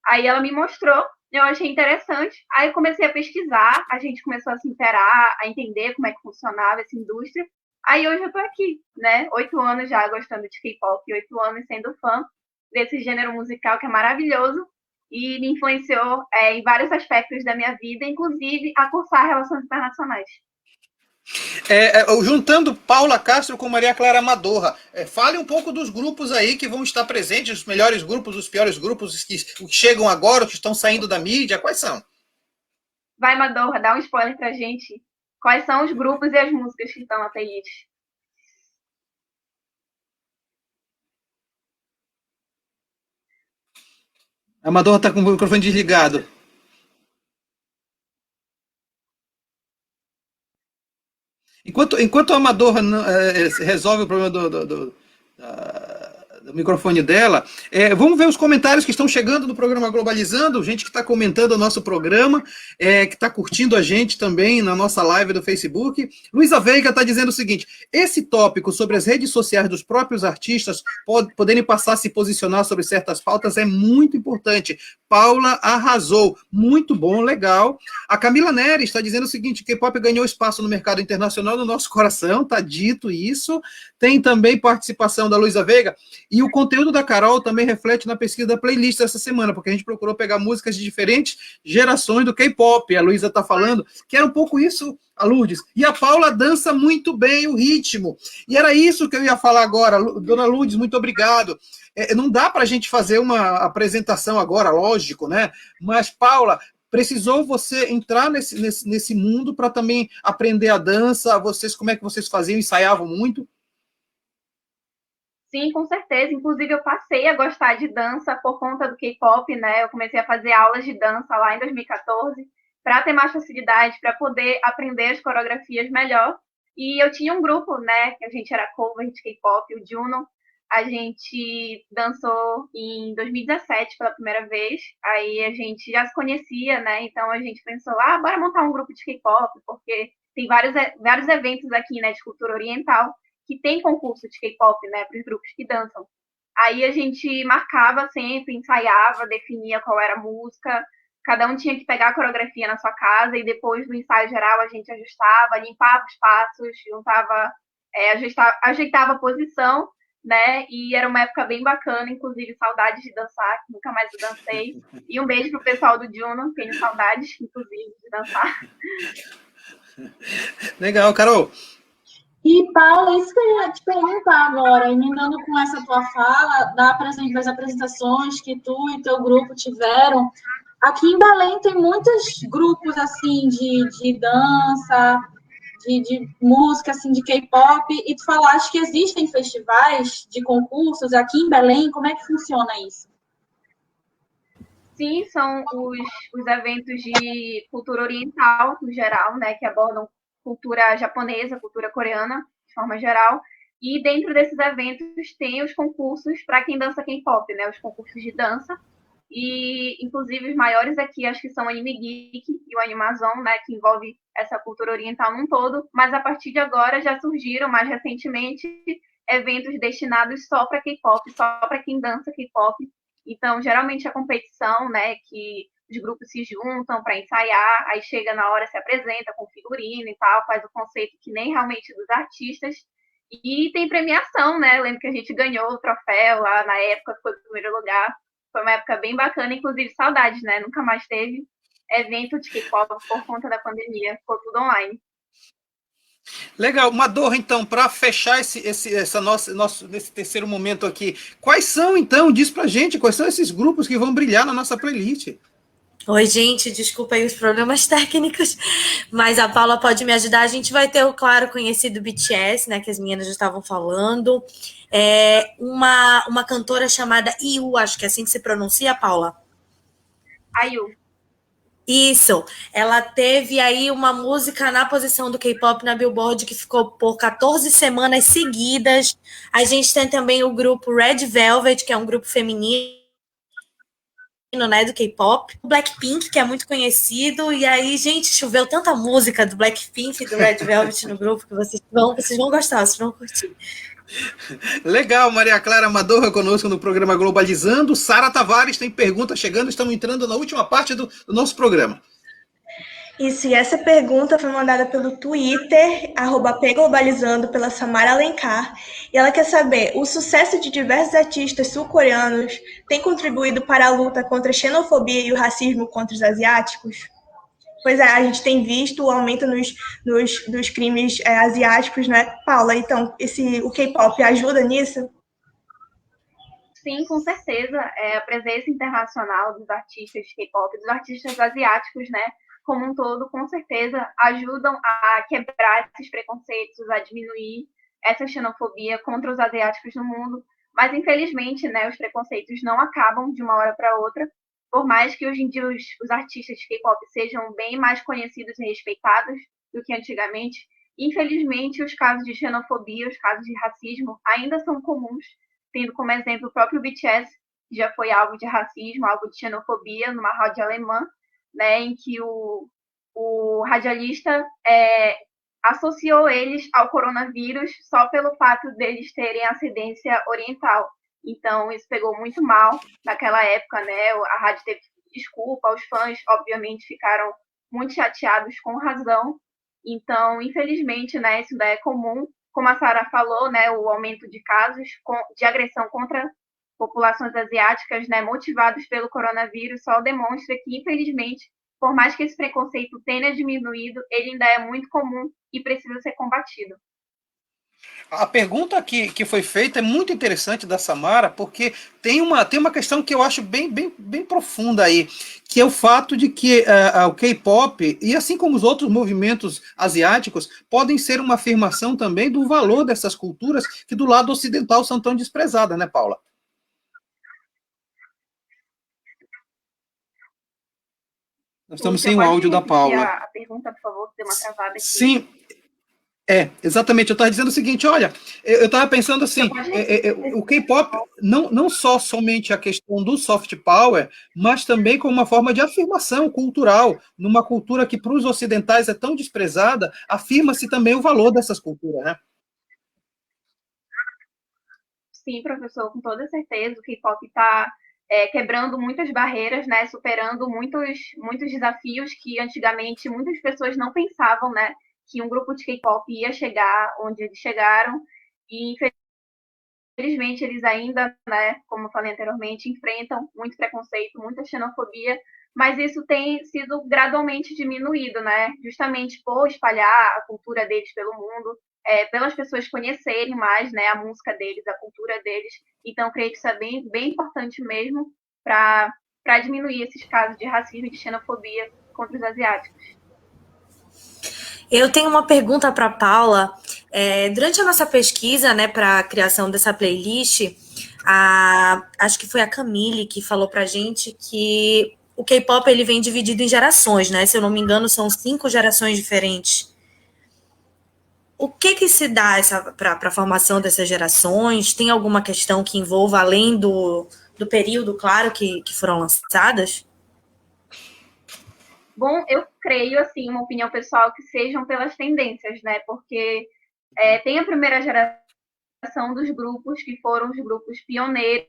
Aí ela me mostrou, eu achei interessante, aí eu comecei a pesquisar, a gente começou a se interar, a entender como é que funcionava essa indústria. Aí hoje eu tô aqui, né, 8 anos já gostando de K-pop, 8 anos sendo fã desse gênero musical que é maravilhoso e me influenciou em vários aspectos da minha vida, inclusive a cursar relações internacionais. Juntando Paula Castro com Maria Clara Madorra, fale um pouco dos grupos aí que vão estar presentes, os melhores grupos, os piores grupos, que chegam agora, que estão saindo da mídia, quais são? Vai, Madorra, dá um spoiler pra gente. Quais são os grupos e as músicas que estão na playlist? A Madorra está com o microfone desligado. Enquanto a Madorra resolve o problema do microfone dela, vamos ver os comentários que estão chegando no programa Globalizando, gente que está comentando o nosso programa, que está curtindo a gente também na nossa live do Facebook. Luísa Veiga está dizendo o seguinte: esse tópico sobre as redes sociais dos próprios artistas poderem passar a se posicionar sobre certas pautas é muito importante. Paula arrasou, muito bom, legal. A Camila Nery está dizendo o seguinte: K-pop ganhou espaço no mercado internacional, no nosso coração, está dito isso. Tem também participação da Luísa Veiga, e o conteúdo da Carol também reflete na pesquisa da playlist essa semana, porque a gente procurou pegar músicas de diferentes gerações do K-pop. A Luísa está falando que era um pouco isso, a Lourdes. E a Paula dança muito bem o ritmo. E era isso que eu ia falar agora. Dona Lourdes, muito obrigado. Não dá para a gente fazer uma apresentação agora, lógico, né? Mas, Paula, precisou você entrar nesse mundo para também aprender a dança? Como é que vocês faziam? Ensaiavam muito? Sim, com certeza. Inclusive, eu passei a gostar de dança por conta do K-pop, né? Eu comecei a fazer aulas de dança lá em 2014 para ter mais facilidade, para poder aprender as coreografias melhor. E eu tinha um grupo, né? Que a gente era cover de K-pop, o Juno. A gente dançou em 2017 pela primeira vez. Aí a gente já se conhecia, né? Então a gente pensou, bora montar um grupo de K-pop, porque tem vários eventos aqui, né, de cultura oriental, que tem concurso de K-pop, né, para os grupos que dançam. Aí a gente marcava sempre, ensaiava, definia qual era a música, cada um tinha que pegar a coreografia na sua casa e depois do ensaio geral a gente ajustava, limpava os passos, juntava, ajeitava a posição, né? E era uma época bem bacana, inclusive saudades de dançar, que nunca mais eu dancei. E um beijo pro pessoal do Juno, tenho saudades, inclusive, de dançar. Legal, Carol. E, Paula, isso que eu ia te perguntar agora, emendando com essa tua fala das apresentações que tu e teu grupo tiveram. Aqui em Belém tem muitos grupos, assim, de dança, de música, assim, de K-pop, e tu falaste que existem festivais de concursos aqui em Belém. Como é que funciona isso? Sim, são os eventos de cultura oriental, no geral, né, que abordam cultura japonesa, cultura coreana, de forma geral. E dentro desses eventos tem os concursos para quem dança K-pop, né, os concursos de dança. E, inclusive, os maiores aqui, acho que são o Anime Geek e o Animazon, né, que envolve essa cultura oriental num todo. Mas, a partir de agora, já surgiram, mais recentemente, eventos destinados só para K-pop, só para quem dança K-pop. Então, geralmente, a competição, né, que os grupos se juntam para ensaiar, aí chega na hora, se apresenta com figurino e tal, faz o conceito que nem realmente dos artistas. E tem premiação, né? Eu lembro que a gente ganhou o troféu lá na época, foi o primeiro lugar. Foi uma época bem bacana, inclusive saudades, né? Nunca mais teve evento de K-pop por conta da pandemia, ficou tudo online. Legal, Mador, então, para fechar nesse terceiro momento aqui, quais são, então, diz pra gente, quais são esses grupos que vão brilhar na nossa playlist? Oi, gente, desculpa aí os problemas técnicos, mas a Paula pode me ajudar. A gente vai ter o claro conhecido BTS, né, que as meninas já estavam falando, uma cantora chamada IU, acho que é assim que se pronuncia, Paula? IU. Isso, ela teve aí uma música na posição do K-pop na Billboard que ficou por 14 semanas seguidas. A gente tem também o grupo Red Velvet, que é um grupo feminino, né, do K-pop, o Blackpink, que é muito conhecido, e aí, gente, choveu tanta música do Blackpink e do Red Velvet no grupo que vocês vão gostar, vocês vão curtir. Legal, Maria Clara Madorra conosco no programa Globalizando. Sara Tavares tem pergunta chegando, estamos entrando na última parte do nosso programa. Isso, e essa pergunta foi mandada pelo Twitter, @pglobalizando, pela Samara Alencar, e ela quer saber, o sucesso de diversos artistas sul-coreanos tem contribuído para a luta contra a xenofobia e o racismo contra os asiáticos? Pois é, a gente tem visto o aumento dos crimes asiáticos, né, Paula? Então, o K-pop ajuda nisso? Sim, com certeza. A presença internacional dos artistas de K-pop, dos artistas asiáticos, né, como um todo, com certeza ajudam a quebrar esses preconceitos, a diminuir essa xenofobia contra os asiáticos no mundo. Mas, infelizmente, né, os preconceitos não acabam de uma hora para outra. Por mais que hoje em dia os artistas de K-pop sejam bem mais conhecidos e respeitados do que antigamente, infelizmente os casos de xenofobia, os casos de racismo ainda são comuns, tendo como exemplo o próprio BTS, que já foi alvo de racismo, alvo de xenofobia numa rádio alemã, né, em que o radialista associou eles ao coronavírus só pelo fato deles terem ascendência oriental. Então, isso pegou muito mal naquela época, né? A rádio teve desculpa, os fãs, obviamente, ficaram muito chateados com razão. Então, infelizmente, né, isso daí é comum. Como a Sara falou, né, o aumento de casos de agressão contra populações asiáticas, né, motivados pelo coronavírus, só demonstra que, infelizmente, por mais que esse preconceito tenha diminuído, ele ainda é muito comum e precisa ser combatido. A pergunta que foi feita é muito interessante da Samara, porque tem uma questão que eu acho bem profunda aí, que é o fato de que o K-pop, e assim como os outros movimentos asiáticos, podem ser uma afirmação também do valor dessas culturas que do lado ocidental são tão desprezadas, né, Paula? Nós estamos sem o áudio da Paula. A pergunta, por favor, deu uma travada aqui. Sim. Exatamente. Eu estava dizendo o seguinte, olha, eu estava pensando assim, o K-pop não somente a questão do soft power, mas também como uma forma de afirmação cultural, numa cultura que para os ocidentais é tão desprezada, afirma-se também o valor dessas culturas, né? Sim, professor, com toda certeza, o K-pop está quebrando muitas barreiras, né, superando muitos desafios que antigamente muitas pessoas não pensavam, né, que um grupo de K-pop ia chegar onde eles chegaram, e infelizmente eles ainda, né, como eu falei anteriormente, enfrentam muito preconceito, muita xenofobia, mas isso tem sido gradualmente diminuído, né, justamente por espalhar a cultura deles pelo mundo, pelas pessoas conhecerem mais, né, a música deles, a cultura deles. Então, creio que isso é bem, bem importante mesmo para diminuir esses casos de racismo e de xenofobia contra os asiáticos. Eu tenho uma pergunta para a Paula. Durante a nossa pesquisa, né, para a criação dessa playlist, acho que foi a Camille que falou para a gente que o K-pop ele vem dividido em gerações, né? Se eu não me engano, são 5 gerações diferentes. O que se dá para a formação dessas gerações? Tem alguma questão que envolva, além do período, claro, que foram lançadas? Bom, eu creio, assim, uma opinião pessoal, que sejam pelas tendências, né? Porque tem a primeira geração dos grupos, que foram os grupos pioneiros,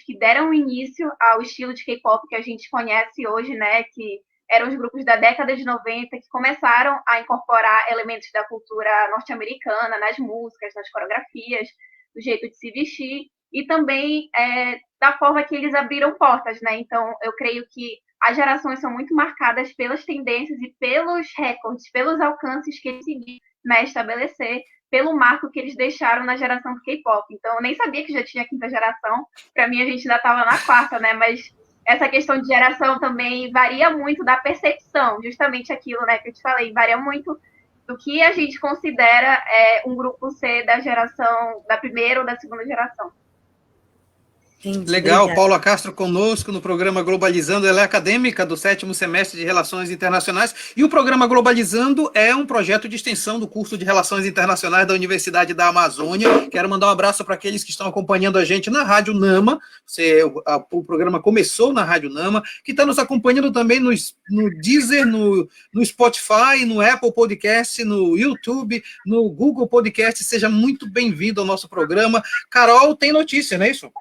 que deram início ao estilo de K-pop que a gente conhece hoje, né? Que eram os grupos da década de 90, que começaram a incorporar elementos da cultura norte-americana nas músicas, nas coreografias, do jeito de se vestir, e também da forma que eles abriram portas, né? Então, eu creio que as gerações são muito marcadas pelas tendências e pelos recordes, pelos alcances que eles conseguiram, né, estabelecer, pelo marco que eles deixaram na geração do K-pop. Então, eu nem sabia que já tinha a 5ª geração. Para mim, a gente ainda estava na 4ª, né? Mas essa questão de geração também varia muito da percepção, justamente aquilo, né, que eu te falei, varia muito do que a gente considera um grupo ser da geração, da primeira ou da segunda geração. Entendi, legal, obrigada. Paula Castro conosco no programa Globalizando. Ela é acadêmica do 7º semestre de Relações Internacionais, e o programa Globalizando é um projeto de extensão do curso de Relações Internacionais da Universidade da Amazônia. Quero mandar um abraço para aqueles que estão acompanhando a gente na Rádio Nama. O programa começou na Rádio Nama, que está nos acompanhando também no Deezer, no Spotify, no Apple Podcast, no YouTube, no Google Podcast. Seja muito bem-vindo ao nosso programa. Carol, tem notícia, não é isso?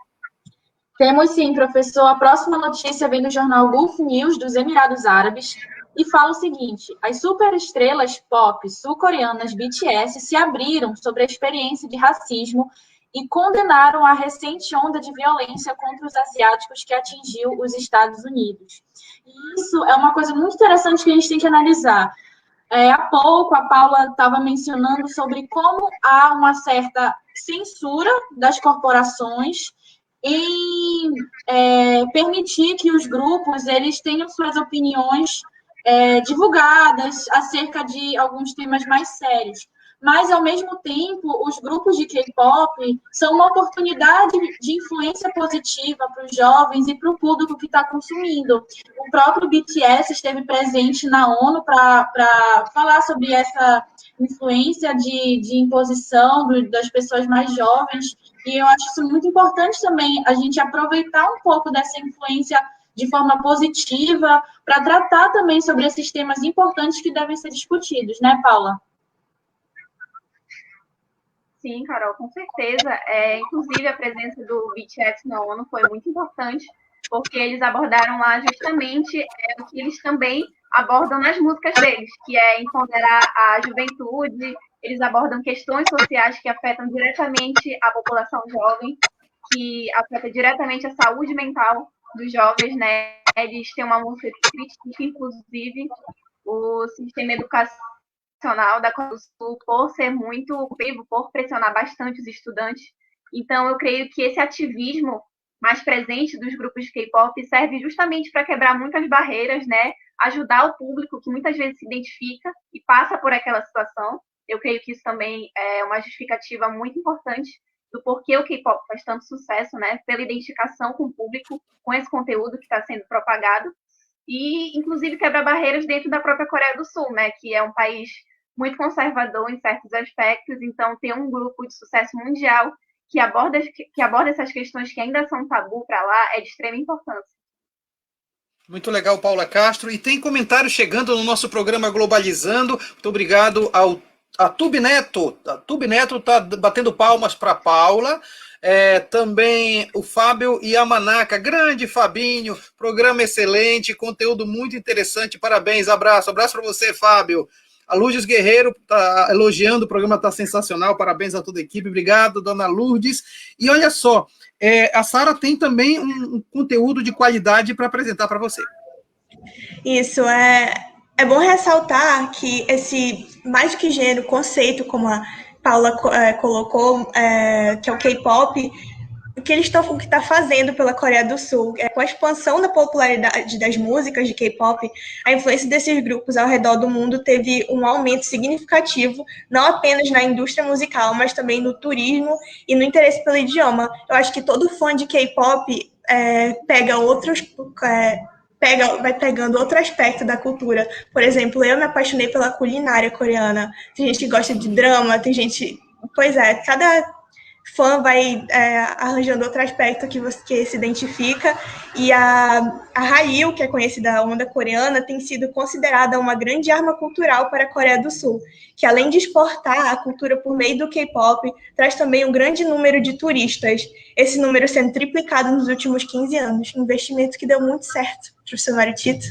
Temos sim, professor. A próxima notícia vem do jornal Gulf News, dos Emirados Árabes, e fala o seguinte: as superestrelas pop sul-coreanas BTS se abriram sobre a experiência de racismo e condenaram a recente onda de violência contra os asiáticos que atingiu os Estados Unidos. E isso é uma coisa muito interessante que a gente tem que analisar. Há pouco, a Paula estava mencionando sobre como há uma certa censura das corporações em permitir que os grupos eles tenham suas opiniões divulgadas acerca de alguns temas mais sérios. Mas, ao mesmo tempo, os grupos de K-pop são uma oportunidade de influência positiva para os jovens e para o público que está consumindo. O próprio BTS esteve presente na ONU para falar sobre essa influência de imposição das pessoas mais jovens, e eu acho isso muito importante também, a gente aproveitar um pouco dessa influência de forma positiva para tratar também sobre esses temas importantes que devem ser discutidos, né, Paula? Sim, Carol, com certeza. Inclusive, a presença do BTS na ONU foi muito importante, porque eles abordaram lá justamente o que eles também abordam nas músicas deles, que é empoderar a juventude. Eles abordam questões sociais que afetam diretamente a população jovem, que afeta diretamente a saúde mental dos jovens, né? Eles têm uma música que critica, inclusive, o sistema educacional da Coreia do Sul por ser muito vivo, por pressionar bastante os estudantes. Então, eu creio que esse ativismo mais presente dos grupos de K-pop serve justamente para quebrar muitas barreiras, né? Ajudar o público que muitas vezes se identifica e passa por aquela situação. Eu creio que isso também é uma justificativa muito importante do porquê o K-pop faz tanto sucesso, né? Pela identificação com o público, com esse conteúdo que está sendo propagado. E, inclusive, quebra barreiras dentro da própria Coreia do Sul, né? Que é um país muito conservador em certos aspectos. Então, ter um grupo de sucesso mundial que aborda essas questões que ainda são tabu para lá é de extrema importância. Muito legal, Paula Castro. E tem comentário chegando no nosso programa Globalizando. Muito obrigado ao A Tube Neto está batendo palmas para a Paula. Também o Fábio Yamanaka, grande Fabinho, programa excelente, conteúdo muito interessante, parabéns, abraço para você, Fábio. A Lourdes Guerreiro está elogiando, o programa está sensacional, parabéns a toda a equipe, obrigado, dona Lourdes. E olha só, a Sara tem também um conteúdo de qualidade para apresentar para você. Isso, é bom ressaltar que esse, mais do que gênero, conceito, como a Paula colocou, que é o K-pop, o que está fazendo pela Coreia do Sul, com a expansão da popularidade das músicas de K-pop, a influência desses grupos ao redor do mundo teve um aumento significativo, não apenas na indústria musical, mas também no turismo e no interesse pelo idioma. Eu acho que todo fã de K-pop vai pegando outro aspecto da cultura. Por exemplo, eu me apaixonei pela culinária coreana. Tem gente que gosta de drama, tem gente... Pois é, cada fã vai arranjando outro aspecto que se identifica, e a Hallyu, que é conhecida a onda coreana, tem sido considerada uma grande arma cultural para a Coreia do Sul, que além de exportar a cultura por meio do K-pop, traz também um grande número de turistas, esse número sendo triplicado nos últimos 15 anos, um investimento que deu muito certo, professor Maritito.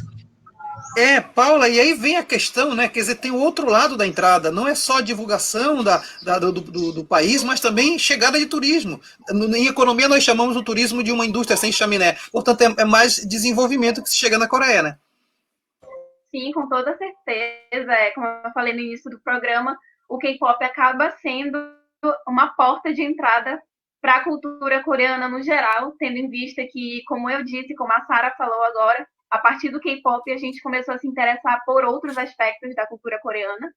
Paula, e aí vem a questão, né? Quer dizer, tem o outro lado da entrada, não é só a divulgação do país, mas também chegada de turismo. Em economia, nós chamamos o turismo de uma indústria sem chaminé. Portanto, é mais desenvolvimento que se chega na Coreia, né? Sim, com toda certeza. Como eu falei no início do programa, o K-pop acaba sendo uma porta de entrada para a cultura coreana no geral, tendo em vista que, como eu disse, como a Sara falou agora, a partir do K-pop, a gente começou a se interessar por outros aspectos da cultura coreana.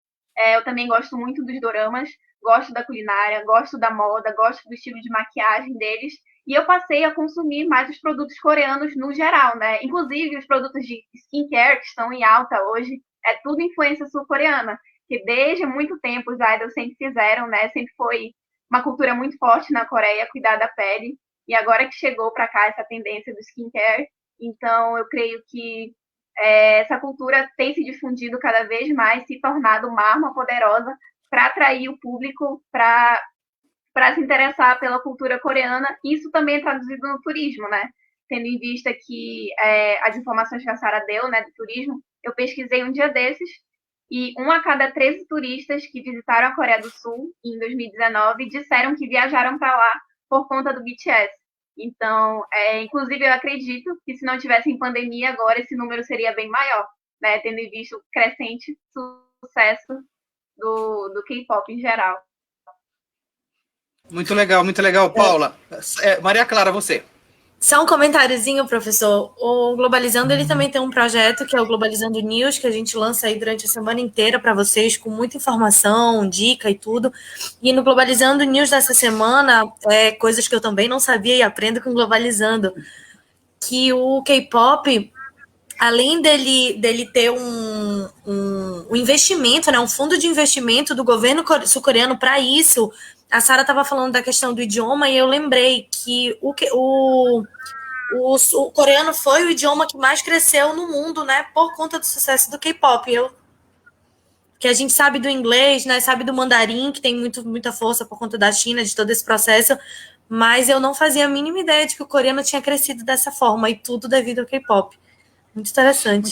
Eu também gosto muito dos doramas, gosto da culinária, gosto da moda, gosto do estilo de maquiagem deles. E eu passei a consumir mais os produtos coreanos no geral, né? Inclusive, os produtos de skincare que estão em alta hoje, é tudo influência sul-coreana, que desde muito tempo os idols sempre fizeram, né? Sempre foi uma cultura muito forte na Coreia, cuidar da pele. E agora que chegou para cá essa tendência do skincare, então, eu creio que essa cultura tem se difundido cada vez mais, se tornado uma arma poderosa para atrair o público, para se interessar pela cultura coreana. Isso também é traduzido no turismo, né? Tendo em vista que as informações que a Sara deu, né, do turismo, eu pesquisei um dia desses, e 1 a cada 13 turistas que visitaram a Coreia do Sul em 2019 disseram que viajaram para lá por conta do BTS. Então, inclusive, eu acredito que se não tivesse em pandemia agora, esse número seria bem maior, né? Tendo em vista o crescente sucesso do K-pop em geral. Muito legal, Paula. Maria Clara, você. Só um comentáriozinho, professor. O Globalizando, ele também tem um projeto que é o Globalizando News, que a gente lança aí durante a semana inteira para vocês, com muita informação, dica e tudo. E no Globalizando News dessa semana, coisas que eu também não sabia e aprendo com Globalizando, que o K-pop, além dele ter um investimento, né, um fundo de investimento do governo sul-coreano para isso. A Sara estava falando da questão do idioma e eu lembrei que o coreano foi o idioma que mais cresceu no mundo, né? Por conta do sucesso do K-pop. Que a gente sabe do inglês, né? Sabe do mandarim, que tem muita força por conta da China, de todo esse processo. Mas eu não fazia a mínima ideia de que o coreano tinha crescido dessa forma, e tudo devido ao K-pop. Muito interessante.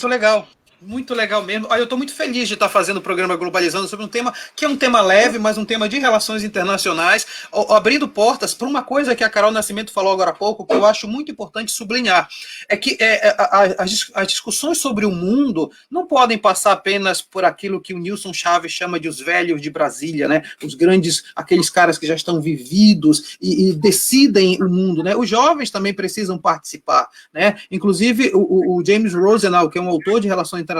Muito legal mesmo. Eu estou muito feliz de estar fazendo o programa Globalizando sobre um tema que é um tema leve, mas um tema de relações internacionais, abrindo portas para uma coisa que a Carol Nascimento falou agora há pouco, que eu acho muito importante sublinhar, é que as discussões sobre o mundo não podem passar apenas por aquilo que o Nilson Chaves chama de os velhos de Brasília, né? Os grandes, aqueles caras que já estão vividos e decidem o mundo, né? Os jovens também precisam participar, né? Inclusive, o James Rosenau, que é um autor de relações internacionais,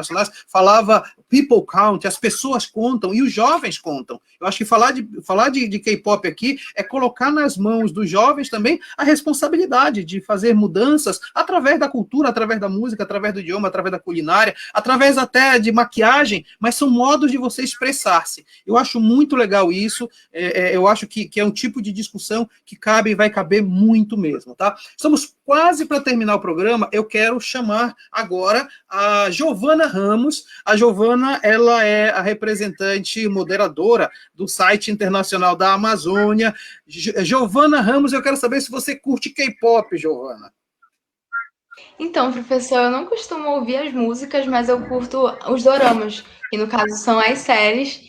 falava people count, as pessoas contam e os jovens contam. Eu acho que falar de K-pop aqui é colocar nas mãos dos jovens também a responsabilidade de fazer mudanças através da cultura, através da música, através do idioma, através da culinária, através até de maquiagem, mas são modos de você expressar-se. Eu acho muito legal isso, eu acho que é um tipo de discussão que cabe e vai caber muito mesmo, tá? Estamos quase para terminar o programa, eu quero chamar agora a Giovana Ramos. A Giovana, ela é a representante moderadora do site internacional da Amazônia. Giovana Ramos, eu quero saber se você curte K-pop, Giovana. Então, professor, eu não costumo ouvir as músicas, mas eu curto os doramas, que no caso são as séries,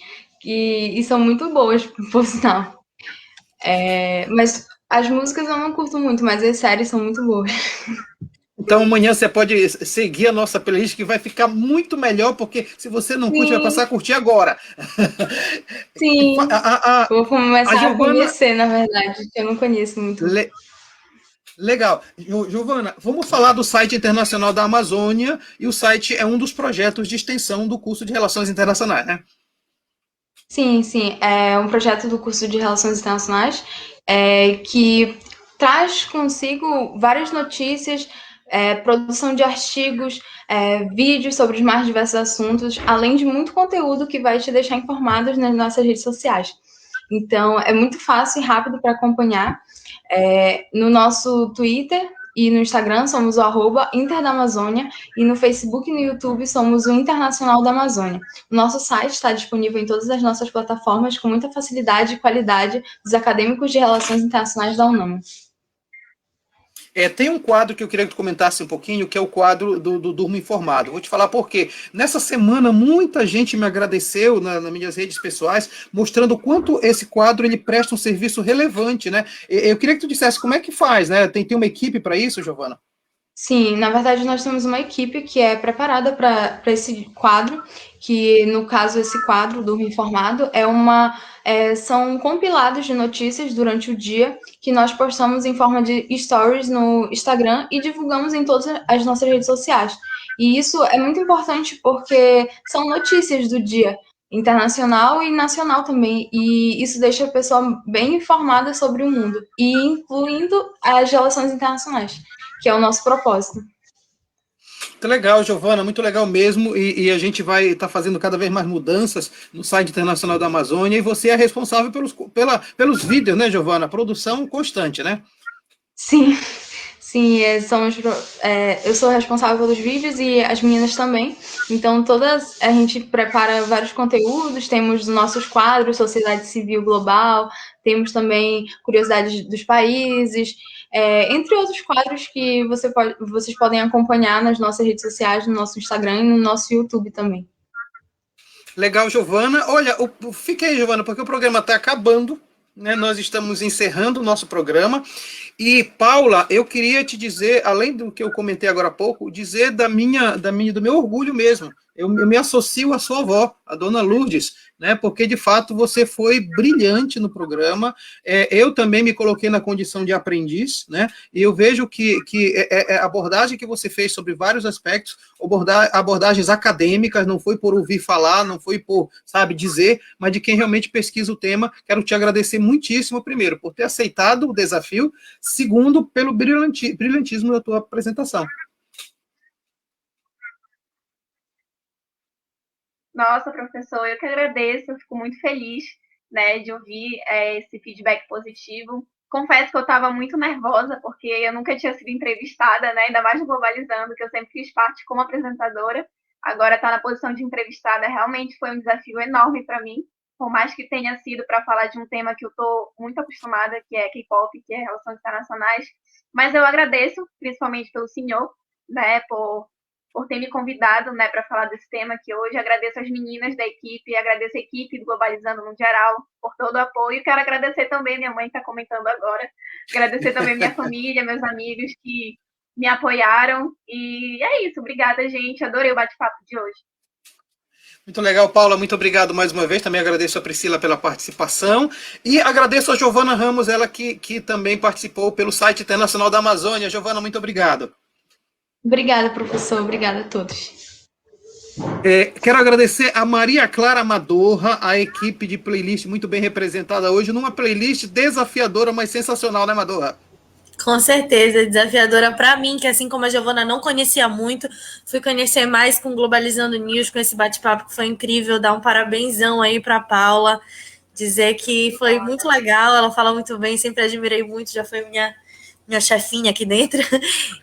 e são muito boas, por sinal. Mas as músicas eu não curto muito, mas as séries são muito boas. Então amanhã você pode seguir a nossa playlist, que vai ficar muito melhor, porque se você não curte, vai passar a curtir agora. Sim, vou começar a Giovana... conhecer, na verdade, que eu não conheço muito. Legal. Giovana, vamos falar do site internacional da Amazônia, e o site é um dos projetos de extensão do curso de Relações Internacionais, né? Sim, é um projeto do curso de Relações Internacionais que traz consigo várias notícias, produção de artigos, vídeos sobre os mais diversos assuntos, além de muito conteúdo que vai te deixar informados nas nossas redes sociais. Então, é muito fácil e rápido para acompanhar. No nosso Twitter e no Instagram somos o @Inter da Amazônia, e no Facebook e no YouTube somos o Internacional da Amazônia. O nosso site está disponível em todas as nossas plataformas com muita facilidade e qualidade dos acadêmicos de Relações Internacionais da UNAM. Tem um quadro que eu queria que tu comentasse um pouquinho, que é o quadro do Durmo Informado. Vou te falar por quê. Nessa semana, muita gente me agradeceu nas minhas redes pessoais, mostrando o quanto esse quadro ele presta um serviço relevante, né? Eu queria que tu dissesse como é que faz, né? Tem uma equipe para isso, Giovana? Sim, na verdade nós temos uma equipe que é preparada para esse quadro, que no caso esse quadro, Durmo Informado, são compilados de notícias durante o dia que nós postamos em forma de stories no Instagram e divulgamos em todas as nossas redes sociais. E isso é muito importante porque são notícias do dia, internacional e nacional também, e isso deixa a pessoa bem informada sobre o mundo, e incluindo as relações internacionais, que é o nosso propósito. Muito legal, Giovana, muito legal mesmo, e a gente vai estar fazendo cada vez mais mudanças no site internacional da Amazônia, e você é responsável pelos vídeos, né, Giovana? Produção constante, né? Sim, eu sou responsável pelos vídeos e as meninas também. Então, a gente prepara vários conteúdos, temos nossos quadros, Sociedade Civil Global, temos também curiosidades dos países, entre outros quadros que vocês podem acompanhar nas nossas redes sociais, no nosso Instagram e no nosso YouTube também. Legal, Giovana. Olha, fica aí, Giovana, porque o programa está acabando, né? Nós estamos encerrando o nosso programa. E, Paula, eu queria te dizer, além do que eu comentei agora há pouco, dizer do meu orgulho mesmo. Eu me associo à sua avó, a dona Lourdes, né? Porque, de fato, você foi brilhante no programa. Eu também me coloquei na condição de aprendiz, né? E eu vejo que a abordagem que você fez sobre vários aspectos, abordagens acadêmicas, não foi por ouvir falar, não foi por, dizer, mas de quem realmente pesquisa o tema. Quero te agradecer muitíssimo, primeiro, por ter aceitado o desafio, segundo, pelo brilhantismo da tua apresentação. Nossa, professor, eu que agradeço, eu fico muito feliz, né, de ouvir esse feedback positivo. Confesso que eu estava muito nervosa, porque eu nunca tinha sido entrevistada, né, ainda mais no Globalizando, que eu sempre fiz parte como apresentadora. Agora estar na posição de entrevistada realmente foi um desafio enorme para mim, por mais que tenha sido para falar de um tema que eu estou muito acostumada, que é K-pop, que é relações internacionais. Mas eu agradeço, principalmente pelo senhor, né, por ter me convidado, né, para falar desse tema aqui hoje. Agradeço as meninas da equipe, agradeço a equipe do Globalizando no geral por todo o apoio. Quero agradecer também, minha mãe está comentando agora, agradecer também minha família, meus amigos que me apoiaram. E é isso, obrigada, gente. Adorei o bate-papo de hoje. Muito legal, Paula, muito obrigado mais uma vez. Também agradeço a Priscila pela participação e agradeço a Giovana Ramos, ela que também participou pelo site internacional da Amazônia. Giovana, muito obrigado. Obrigada, professor. Obrigada a todos. Quero agradecer a Maria Clara Madorra, a equipe de playlist muito bem representada hoje, numa playlist desafiadora, mas sensacional, né, Madorra? Com certeza, desafiadora para mim, que assim como a Giovana não conhecia muito, fui conhecer mais com Globalizando News, com esse bate-papo que foi incrível. Dar um parabénsão aí para a Paula, dizer que foi muito legal, ela fala muito bem, sempre admirei muito, já foi minha minha chefinha aqui dentro,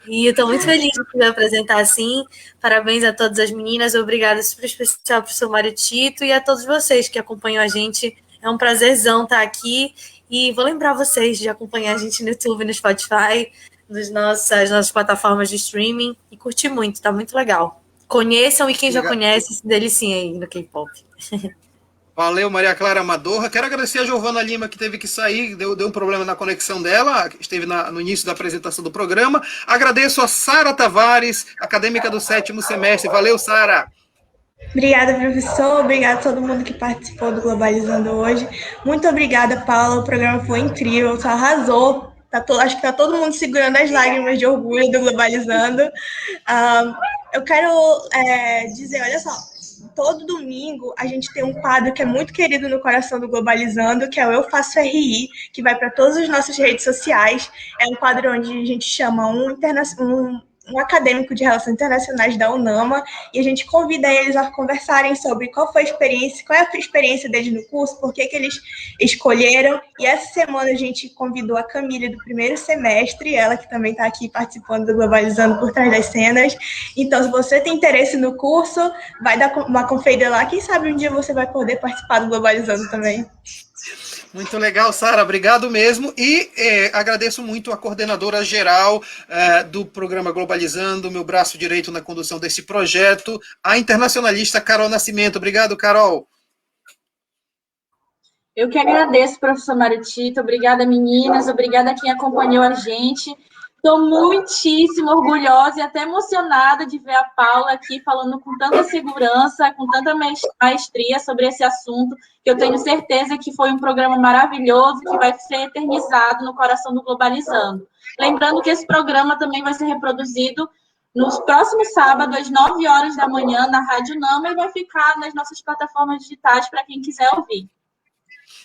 e eu estou muito feliz de poder apresentar assim. Parabéns a todas as meninas, obrigada super especial para o seu Mário Tito e a todos vocês que acompanham a gente. É um prazerzão estar aqui, e vou lembrar vocês de acompanhar a gente no YouTube, no Spotify, nas nossas plataformas de streaming, e curtir muito, tá muito legal. Conheçam, e quem já conhece, se deliciem aí no K-pop. Valeu, Maria Clara Amadorra. Quero agradecer a Giovana Lima, que teve que sair, deu um problema na conexão dela, esteve no início da apresentação do programa. Agradeço a Sara Tavares, acadêmica do 7º semestre. Valeu, Sara. Obrigada, professor. Obrigada a todo mundo que participou do Globalizando hoje. Muito obrigada, Paula. O programa foi incrível, você arrasou. Acho que está todo mundo segurando as lágrimas de orgulho do Globalizando. Eu quero dizer, olha só, todo domingo a gente tem um quadro que é muito querido no coração do Globalizando, que é o Eu Faço RI, que vai para todas as nossas redes sociais. É um quadro onde a gente chama um acadêmico de Relações Internacionais da UNAMA, e a gente convida eles a conversarem sobre qual foi a experiência, qual é a experiência deles no curso, por que eles escolheram. E essa semana a gente convidou a Camille do 1º semestre, ela que também está aqui participando do Globalizando por trás das cenas. Então, se você tem interesse no curso, vai dar uma conferida lá, quem sabe um dia você vai poder participar do Globalizando também. Muito legal, Sara, obrigado mesmo, e agradeço muito a coordenadora geral do programa Globalizando, meu braço direito na condução desse projeto, a internacionalista Carol Nascimento. Obrigado, Carol. Eu que agradeço, professor Mário Tito, obrigada, meninas, obrigada a quem acompanhou a gente. Estou muitíssimo orgulhosa e até emocionada de ver a Paula aqui falando com tanta segurança, com tanta maestria sobre esse assunto, que eu tenho certeza que foi um programa maravilhoso, que vai ser eternizado no coração do Globalizando. Lembrando que esse programa também vai ser reproduzido nos próximos sábados, às 9 horas da manhã, na Rádio Nama, e vai ficar nas nossas plataformas digitais para quem quiser ouvir.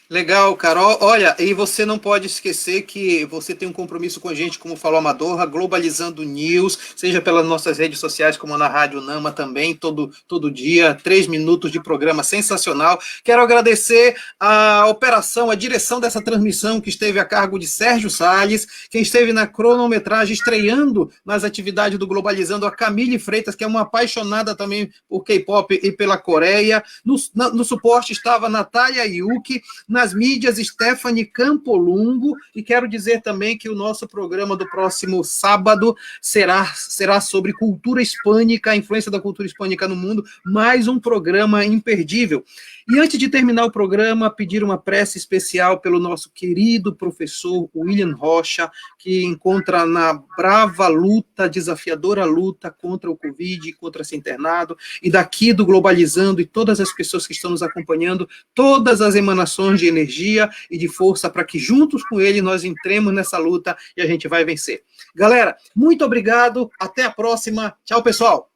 Legal, Carol. Olha, e você não pode esquecer que você tem um compromisso com a gente, como falou a Amadorra, Globalizando News, seja pelas nossas redes sociais, como na Rádio Nama também, todo dia, 3 minutos de programa sensacional. Quero agradecer a operação, a direção dessa transmissão, que esteve a cargo de Sérgio Salles, quem esteve na cronometragem, estreando nas atividades do Globalizando, a Camille Freitas, que é uma apaixonada também por K-pop e pela Coreia. No suporte estava a Natália Yuki, nas mídias, Stephanie Campolungo, e quero dizer também que o nosso programa do próximo sábado será sobre cultura hispânica, a influência da cultura hispânica no mundo, mais um programa imperdível. E antes de terminar o programa, pedir uma prece especial pelo nosso querido professor William Rocha, que encontra na brava luta, desafiadora luta contra o Covid, contra esse internado, e daqui do Globalizando, e todas as pessoas que estão nos acompanhando, todas as emanações de energia e de força para que juntos com ele nós entremos nessa luta e a gente vai vencer. Galera, muito obrigado, até a próxima. Tchau, pessoal.